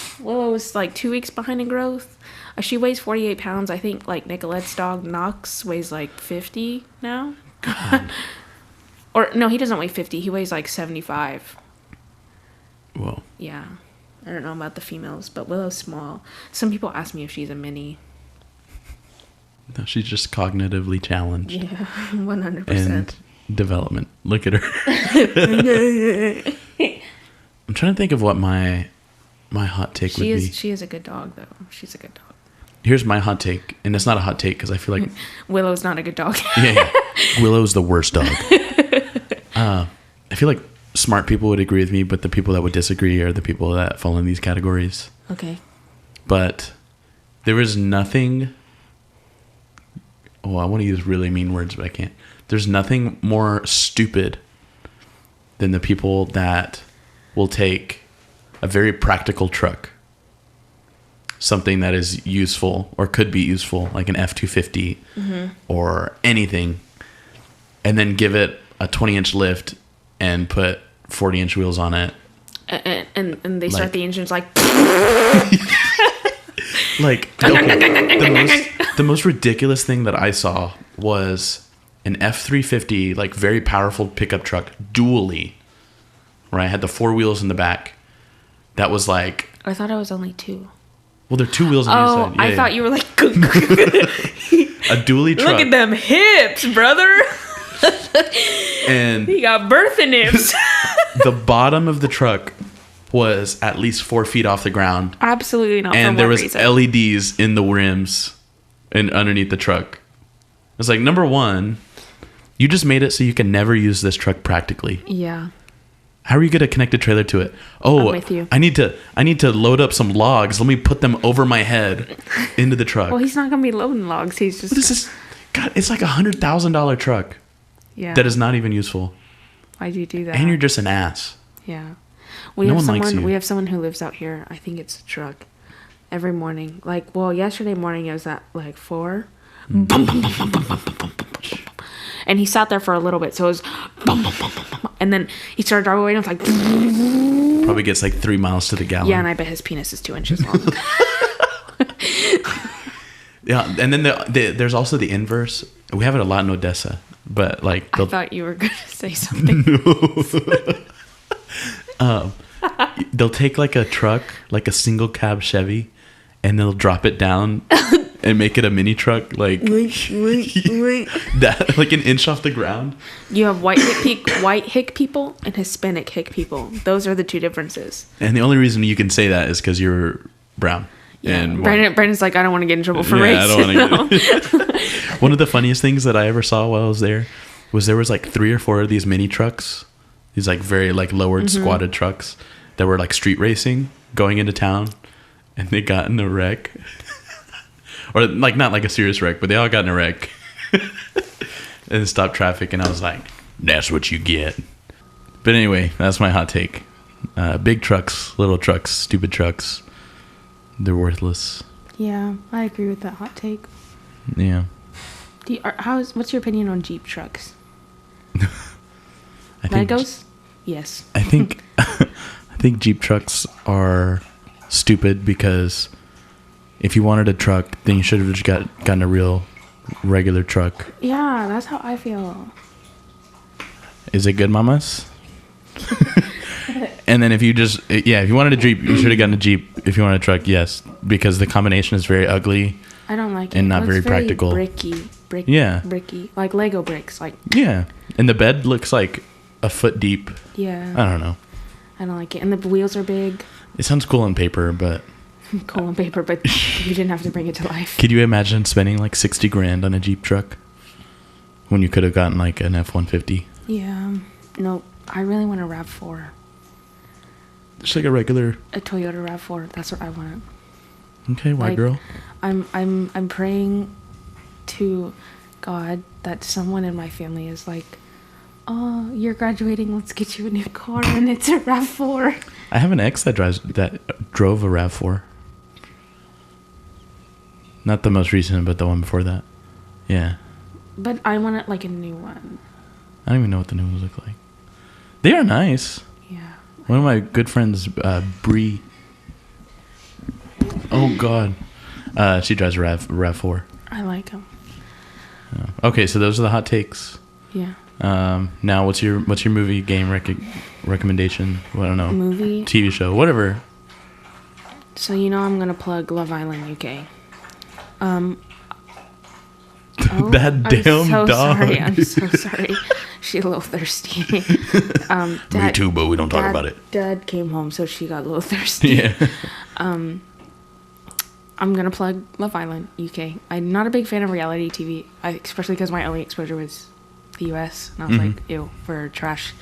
S2: is like 2 weeks behind in growth. She weighs 48 pounds. I think like Nicolette's dog Knox weighs like 50 now. Or no, he doesn't weigh 50. He weighs like 75.
S1: Whoa.
S2: Yeah. I don't know about the females, but Willow's small. Some people ask me if she's a mini.
S1: No, she's just cognitively challenged.
S2: Yeah, 100%.
S1: And development. Look at her. I'm trying to think of what my hot take would be.
S2: She is a good dog, though. She's a good dog.
S1: Here's my hot take, and it's not a hot take because I feel like
S2: Willow's not a good dog.
S1: yeah. Willow's the worst dog. I feel like smart people would agree with me, but the people that would disagree are the people that fall in these categories.
S2: Okay.
S1: But there is nothing. Oh, I want to use really mean words, but I can't. There's nothing more stupid than the people that will take a very practical truck, something that is useful or could be useful, like an F-250 or anything, and then give it a 20-inch lift and put 40-inch wheels on it.
S2: And they start the engines like...
S1: Like, okay, the most ridiculous thing that I saw was an F-350, like very powerful pickup truck, dually, right? Had the 4 wheels in the back. That was like...
S2: I thought it was only 2.
S1: Well, there are 2 wheels on each side.
S2: I thought you were like...
S1: a dually truck.
S2: Look at them hips, brother.
S1: And
S2: he got birthing hips.
S1: the bottom of the truck was at least 4 feet off the ground.
S2: Absolutely not.
S1: And there was LEDs in the rims and underneath the truck. It's like, number one, you just made it so you can never use this truck practically.
S2: Yeah.
S1: How are you going to connect a trailer to it? Oh,
S2: I'm with you.
S1: I need to load up some logs. Let me put them over my head into the truck.
S2: Well, he's not going to be loading logs. He's just...
S1: What is this? God, it's like $100,000 truck.
S2: Yeah.
S1: That is not even useful.
S2: Why'd you do that?
S1: And you're just an ass.
S2: Yeah.
S1: No one likes you.
S2: We have someone who lives out here. I think it's a truck. Every morning. Like, well, yesterday morning it was at like 4. Bum, bum, bum, bum, bum, bum, bum, bum, bum. And he sat there for a little bit. So it was bum, bum, bum, bum, bum. And then he started driving away and it was like...
S1: Probably gets like 3 miles to the gallon.
S2: Yeah, and I bet his penis is 2 inches long.
S1: Yeah, and then there's also the inverse. We have it a lot in Odessa. But like...
S2: I thought you were going to say something.
S1: No. They'll take like a truck, like a single cab Chevy, and they'll drop it down and make it a mini truck, like that, like an inch off the ground.
S2: You have white hick people and Hispanic hick people. Those are the 2 differences.
S1: And the only reason you can say that is because you're brown.
S2: Yeah.
S1: And
S2: Brandon's like, I don't want to get in trouble for race.
S1: I don't want to. One of the funniest things that I ever saw while I was there was like 3 or 4 of these mini trucks, these like very like lowered squatted trucks that were like street racing going into town, and they got in a wreck. Or like not like a serious wreck, but they all got in a wreck and stopped traffic, and I was like, that's what you get. But anyway, that's my hot take. Big trucks, little trucks, stupid trucks, they're worthless.
S2: Yeah, I agree with that hot take.
S1: Yeah.
S2: What's your opinion on Jeep trucks?
S1: Legos?
S2: Yes.
S1: I think Jeep trucks are stupid because if you wanted a truck, then you should have just gotten a real regular truck.
S2: Yeah, that's how I feel.
S1: Is it good, mamas? And then if you wanted a Jeep, you should have gotten a Jeep. If you wanted a truck, yes, because the combination is very ugly.
S2: I don't like it.
S1: And not very practical.
S2: Bricky.
S1: Yeah.
S2: Bricky. Like Lego bricks. Like.
S1: Yeah. And the bed looks like a foot deep.
S2: Yeah.
S1: I don't know.
S2: I don't like it. And the wheels are big.
S1: It sounds cool on paper, but...
S2: Cool on paper, but you didn't have to bring it to life.
S1: Could you imagine spending like $60,000 on a Jeep truck when you could have gotten like an F-150?
S2: Yeah. No, I really want a RAV4.
S1: Just like a
S2: Toyota RAV4. That's what I want.
S1: Okay, white girl.
S2: I'm praying to God that someone in my family is like, oh, you're graduating, let's get you a new car, and it's a RAV4.
S1: I have an ex that drove a RAV4. Not the most recent, but the one before that. Yeah.
S2: But I want it like a new one.
S1: I don't even know what the new ones look like. They are nice.
S2: Yeah.
S1: One of my good friends, Bree. Oh God, she drives a RAV4.
S2: I like them.
S1: Okay, so those are the hot takes.
S2: Yeah.
S1: Now, what's your movie game recommendation? Well, I don't know.
S2: Movie?
S1: TV show, whatever.
S2: So I'm gonna plug Love Island UK.
S1: That damn dog.
S2: I'm so sorry. She's a little thirsty.
S1: Me too, but we don't talk about it.
S2: Dad came home, so she got a little thirsty.
S1: Yeah.
S2: I'm gonna plug Love Island UK. I'm not a big fan of reality TV, especially because my only exposure was the US, and I was like, ew, for trash.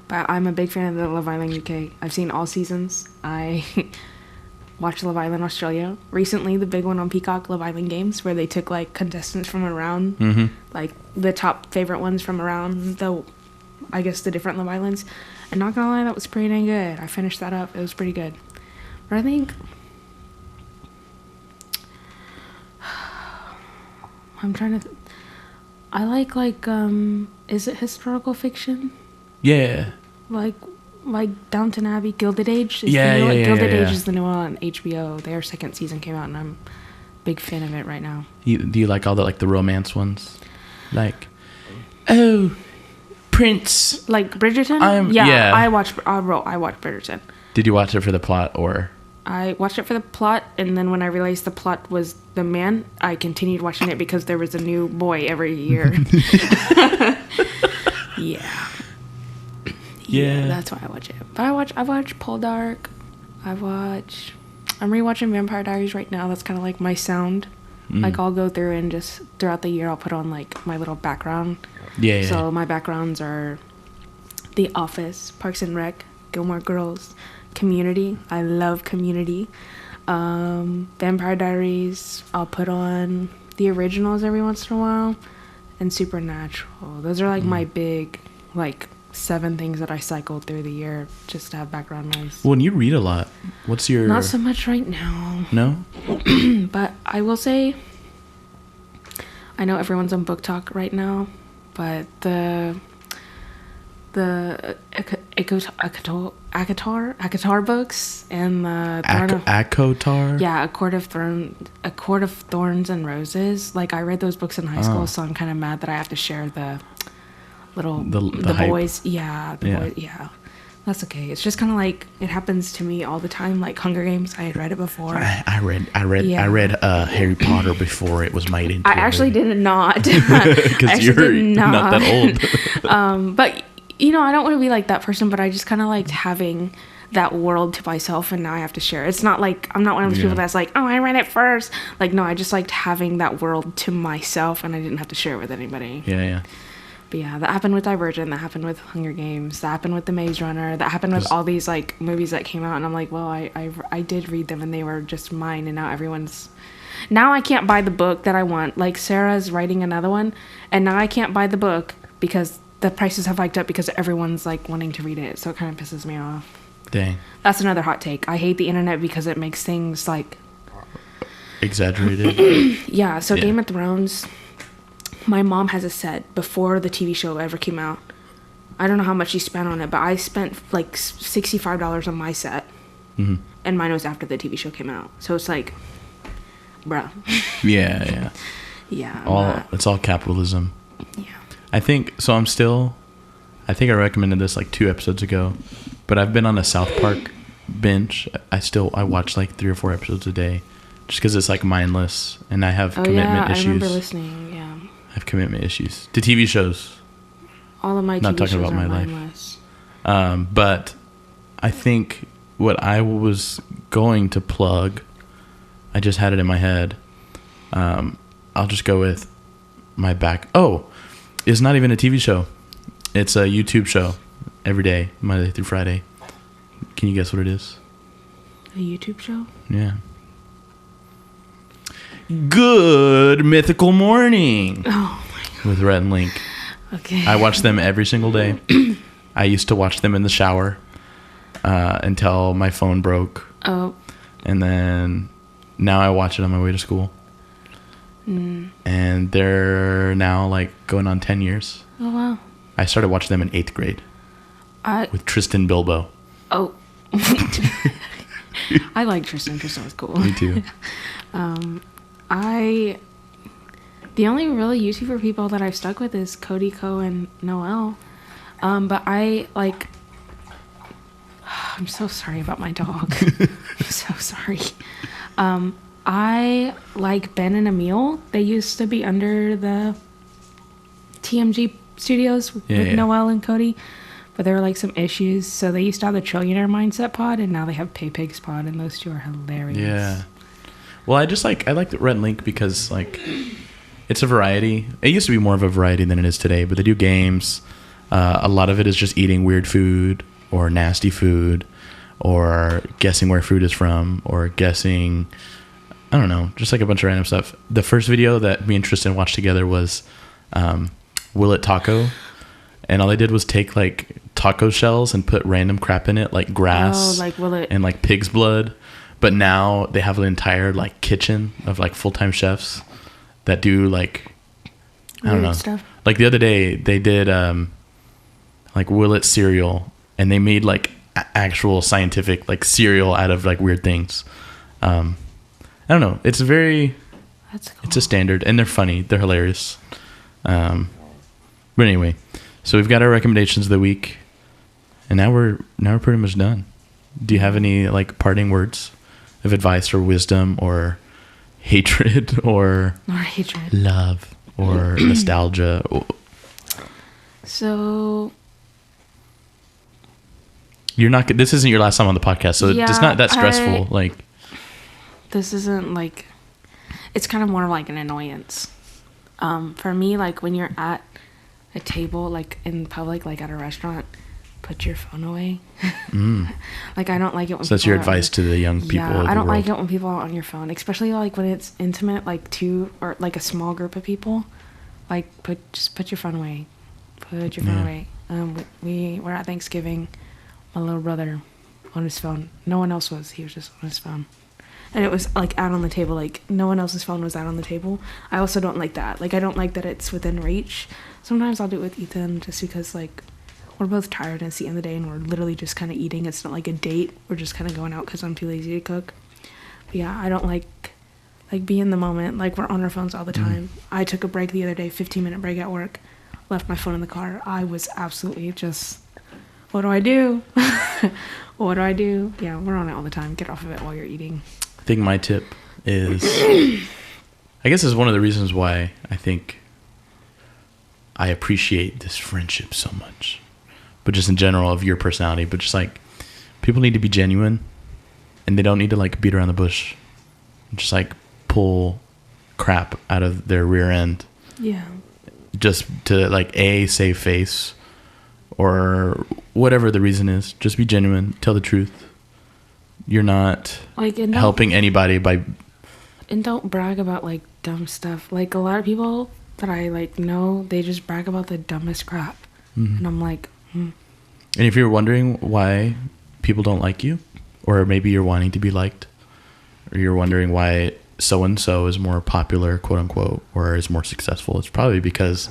S2: But I'm a big fan of the Love Island UK. I've seen all seasons. I watched Love Island Australia recently, the big one on Peacock, Love Island Games, where they took like contestants from around, like the top favorite ones from around the different Love Islands. And not gonna lie, that was pretty dang good. I finished that up. It was pretty good. But I think I'm trying to. I like is it historical fiction?
S1: Yeah.
S2: Like Downton Abbey, Gilded Age. Gilded Age is the new one on HBO. Their second season came out, and I'm a big fan of it right now.
S1: Do you like all the romance ones? Like, oh, Prince.
S2: Like Bridgerton? I watched Bridgerton.
S1: Did you watch it for the plot or?
S2: I watched it for the plot, and then when I realized the plot was the man, I continued watching it because there was a new boy every year. Yeah, that's why I watch it. But I watch Poldark. I'm rewatching Vampire Diaries right now. That's kind of like my sound. Like I'll go through and just throughout the year I'll put on like my little background.
S1: Yeah.
S2: So my backgrounds are The Office, Parks and Rec, Gilmore Girls, Community. I love Community. Vampire Diaries. I'll put on the originals every once in a while, and Supernatural. Those are like my big 7 things that I cycle through the year just to have background noise.
S1: Well, and you read a lot. What's your...
S2: Not so much right now.
S1: No?
S2: But I will say, I know everyone's on book talk right now, but the ACOTAR books and the
S1: ACOTAR?
S2: Yeah, A Court of Thorns and Roses. Like I read those books in high school, so I'm kind of mad that I have to share the boys. Yeah, boys. Yeah, that's okay. It's just kind of like it happens to me all the time. Like Hunger Games, I had read it before.
S1: I read Harry Potter before it was made into.
S2: I actually did not.
S1: Because you're not that old.
S2: But I don't want to be like that person. But I just kind of liked having that world to myself, and now I have to share. It's not like I'm not one of those people that's like, oh, I read it first. Like, no, I just liked having that world to myself, and I didn't have to share it with anybody.
S1: Yeah.
S2: But yeah, that happened with Divergent, that happened with Hunger Games, that happened with The Maze Runner, that happened with all these like movies that came out, and I'm like, well, I did read them and they were just mine, and now I can't buy the book that I want. Like Sarah's writing another one, and now I can't buy the book because the prices have hiked up because everyone's like wanting to read it, so it kind of pisses me off.
S1: Dang.
S2: That's another hot take. I hate the internet because it makes things like
S1: exaggerated.
S2: Yeah, so Game of Thrones. My mom has a set before the TV show ever came out. I don't know how much she spent on it, but I spent like $65 on my set. And mine was after the TV show came out. So it's like, bruh.
S1: Yeah.
S2: Yeah.
S1: It's all capitalism.
S2: Yeah.
S1: I think I recommended this like 2 episodes ago, but I've been on a South Park binge. I watch like 3 or 4 episodes a day just because it's like mindless, and I have commitment issues.
S2: I remember listening, yeah.
S1: I have commitment issues to TV shows.
S2: All of my
S1: not
S2: TV
S1: talking
S2: shows
S1: about my
S2: mindless.
S1: Life. But I think what I was going to plug, I just had it in my head. I'll just go with my back. Oh, it's not even a TV show. It's a YouTube show every day, Monday through Friday. Can you guess what it is?
S2: A YouTube show?
S1: Yeah. Good Mythical Morning.
S2: Oh my God.
S1: With Rhett and Link.
S2: Okay.
S1: I watch them every single day. I used to watch them in the shower until my phone broke.
S2: Oh.
S1: And then now I watch it on my way to school. And they're now like going on 10 years.
S2: Oh wow.
S1: I started watching them in 8th grade. With Tristan Bilbo.
S2: Oh. I like Tristan. Tristan was cool.
S1: Me too.
S2: The only really YouTuber people that I've stuck with is Cody Co and Noelle. But I like. I'm so sorry about my dog. I'm so sorry. I like Ben and Emil. They used to be under the TMG studios with Noelle and Cody, but there were like some issues. So they used to have the Trillionaire Mindset pod, and now they have Pay Pigs pod, and those two are hilarious.
S1: Yeah. Well, I like Rhett and Link because like it's a variety. It used to be more of a variety than it is today, but they do games. A lot of it is just eating weird food or nasty food, or guessing where food is from, or guessing, I don't know, just like a bunch of random stuff. The first video that me and Tristan watched together was Will It Taco, and all they did was take like taco shells and put random crap in it, like grass and like pig's blood. But now they have an entire like kitchen of like full-time chefs that do like, I don't know, stuff. Like the other day they did like Will It cereal, and they made like actual scientific like cereal out of like weird things. I don't know. It's That's cool. It's a standard, and they're funny. They're hilarious. But anyway, so we've got our recommendations of the week, and now we're pretty much done. Do you have any like parting words of advice or wisdom or hatred or love or nostalgia?
S2: So
S1: you're not. This isn't your last time on the podcast, so it's not that stressful.
S2: This isn't like. It's kind of more like an annoyance. For me, like when you're at a table, like in public, like at a restaurant, put your phone away. Like I don't like it when.
S1: So that's your advice to the young people.
S2: Yeah, I don't like it when people are on your phone, especially like when it's intimate, like two or like a small group of people. Like just put your phone away. Put your phone away. We were at Thanksgiving. My little brother on his phone. No one else was. He was just on his phone. And it was like out on the table. Like no one else's phone was out on the table. I also don't like that. Like I don't like that it's within reach. Sometimes I'll do it with Ethan just because like we're both tired and it's the end of the day and we're literally just kind of eating. It's not like a date. We're just kind of going out because I'm too lazy to cook. But yeah, I don't like be in the moment. Like we're on our phones all the time. I took a break the other day, 15-minute break at work. Left my phone in the car. I was absolutely just, what do I do? What do I do? Yeah, we're on it all the time. Get off of it while you're eating.
S1: I think my tip is, I guess is one of the reasons why I think I appreciate this friendship so much. But just in general of your personality, but just like people need to be genuine and they don't need to like beat around the bush. Just like pull crap out of their rear end.
S2: Yeah. Just
S1: to like save face or whatever the reason is. Just be genuine. Tell the truth. You're not like helping anybody by.
S2: And don't brag about like dumb stuff. Like a lot of people that I like know, they just brag about the dumbest crap. Mm-hmm. And I'm like,
S1: And if you're wondering why people don't like you, or maybe you're wanting to be liked, or you're wondering why so-and-so is more popular, quote unquote, or is more successful, it's probably because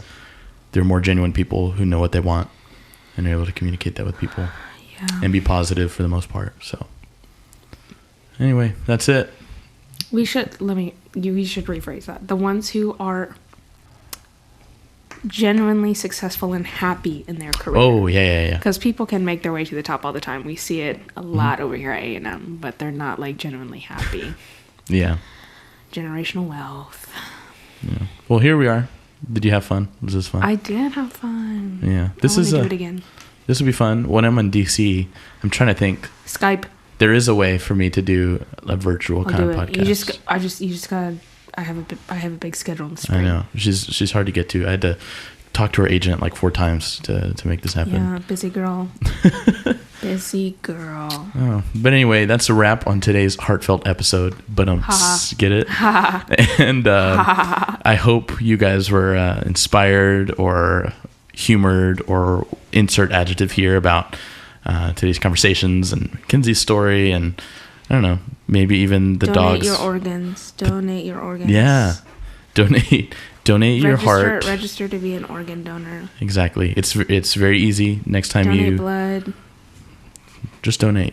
S1: they're more genuine people who know what they want and are able to communicate that with people and be positive for the most part. So anyway, that's it.
S2: We should rephrase that. The ones who are genuinely successful and happy in their career.
S1: Oh, yeah.
S2: Because people can make their way to the top all the time. We see it a lot over here at A&M, but they're not like genuinely happy.
S1: Yeah.
S2: Generational wealth.
S1: Yeah. Well, here we are. Did you have fun? Was this fun?
S2: I did have fun.
S1: Yeah.
S2: I want to do it again.
S1: This will be fun. When I'm in DC, I'm trying to think.
S2: Skype.
S1: There is a way for me to do a virtual kind of podcast.
S2: You just gotta. I have a big schedule in the spring.
S1: I know. She's hard to get to. I had to talk to her agent like 4 times to make this happen.
S2: Yeah, busy girl. Busy girl.
S1: Oh, but anyway, that's a wrap on today's heartfelt episode. But get it? And I hope you guys were inspired or humored or insert adjective here about today's conversations and McKenzie's story, and I don't know, maybe even the dogs.
S2: Donate your organs.
S1: Yeah. Donate your heart.
S2: Register to be an organ donor.
S1: Exactly. It's very easy. Next time
S2: donate blood.
S1: Just donate.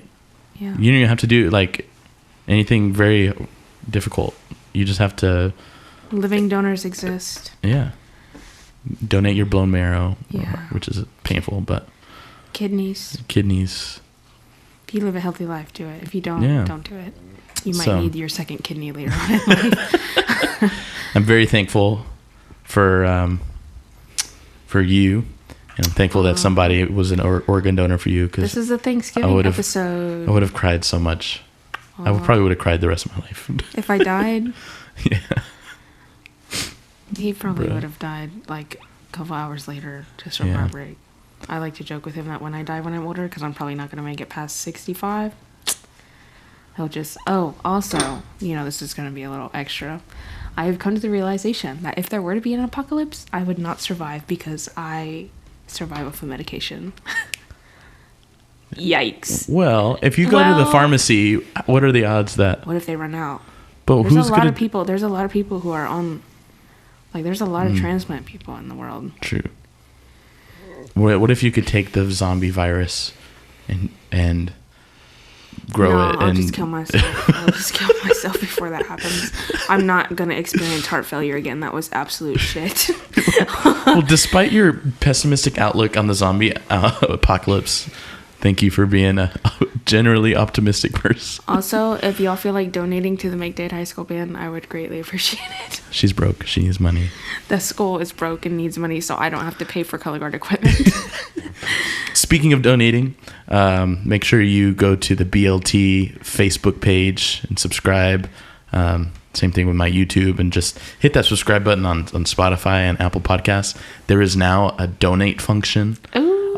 S2: Yeah.
S1: You don't have to do like anything very difficult. You just have to
S2: Living donors exist.
S1: Yeah. Donate your bone marrow,
S2: Yeah.
S1: which is painful, but
S2: Kidneys.
S1: If
S2: you live a healthy life, do it. If you don't, don't do it. You might need your second kidney later on in life.
S1: I'm very thankful for you, and I'm thankful that somebody was an organ donor for you. Cause
S2: this is a Thanksgiving episode.
S1: I would have cried so much. I probably would have cried the rest of my life.
S2: If I died?
S1: Yeah.
S2: He probably would have died like a couple hours later just from heartbreak. I like to joke with him that when I die when I'm older, because I'm probably not going to make it past 65, he'll just... Oh, also, this is going to be a little extra. I have come to the realization that if there were to be an apocalypse, I would not survive because I survive off of medication. Yikes.
S1: Well, if you go to the pharmacy, what are the odds that...
S2: What if they run out?
S1: But
S2: there's a lot of people who are on... Like, there's a lot of transplant people in the world.
S1: True. What if you could take the zombie virus and grow it?
S2: I'll just kill myself. I'll just kill myself before that happens. I'm not going to experience heart failure again. That was absolute shit.
S1: Well, despite your pessimistic outlook on the zombie apocalypse, thank you for being a generally optimistic person.
S2: Also, if y'all feel like donating to the Make Date High School band, I would greatly appreciate it.
S1: She's broke. She needs money.
S2: The school is broke and needs money, so I don't have to pay for color guard equipment.
S1: Speaking of donating, make sure you go to the BLT Facebook page and subscribe. Same thing with my YouTube, and just hit that subscribe button on Spotify and Apple Podcasts. There is now a donate function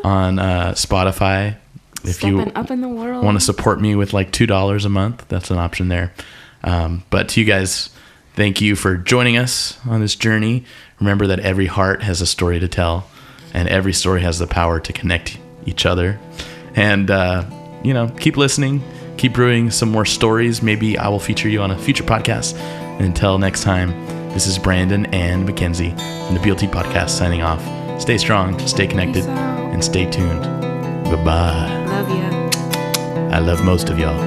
S1: on Spotify. If you
S2: up in the world.
S1: Want to support me with like $2 a month, that's an option there. But to you guys, thank you for joining us on this journey. Remember that every heart has a story to tell, and every story has the power to connect each other. And, keep listening, keep brewing some more stories. Maybe I will feature you on a future podcast. And until next time, this is Brandon and Mackenzie from the BLT Podcast signing off. Stay strong, stay connected, and stay tuned. Goodbye.
S2: Love ya.
S1: I love most of y'all.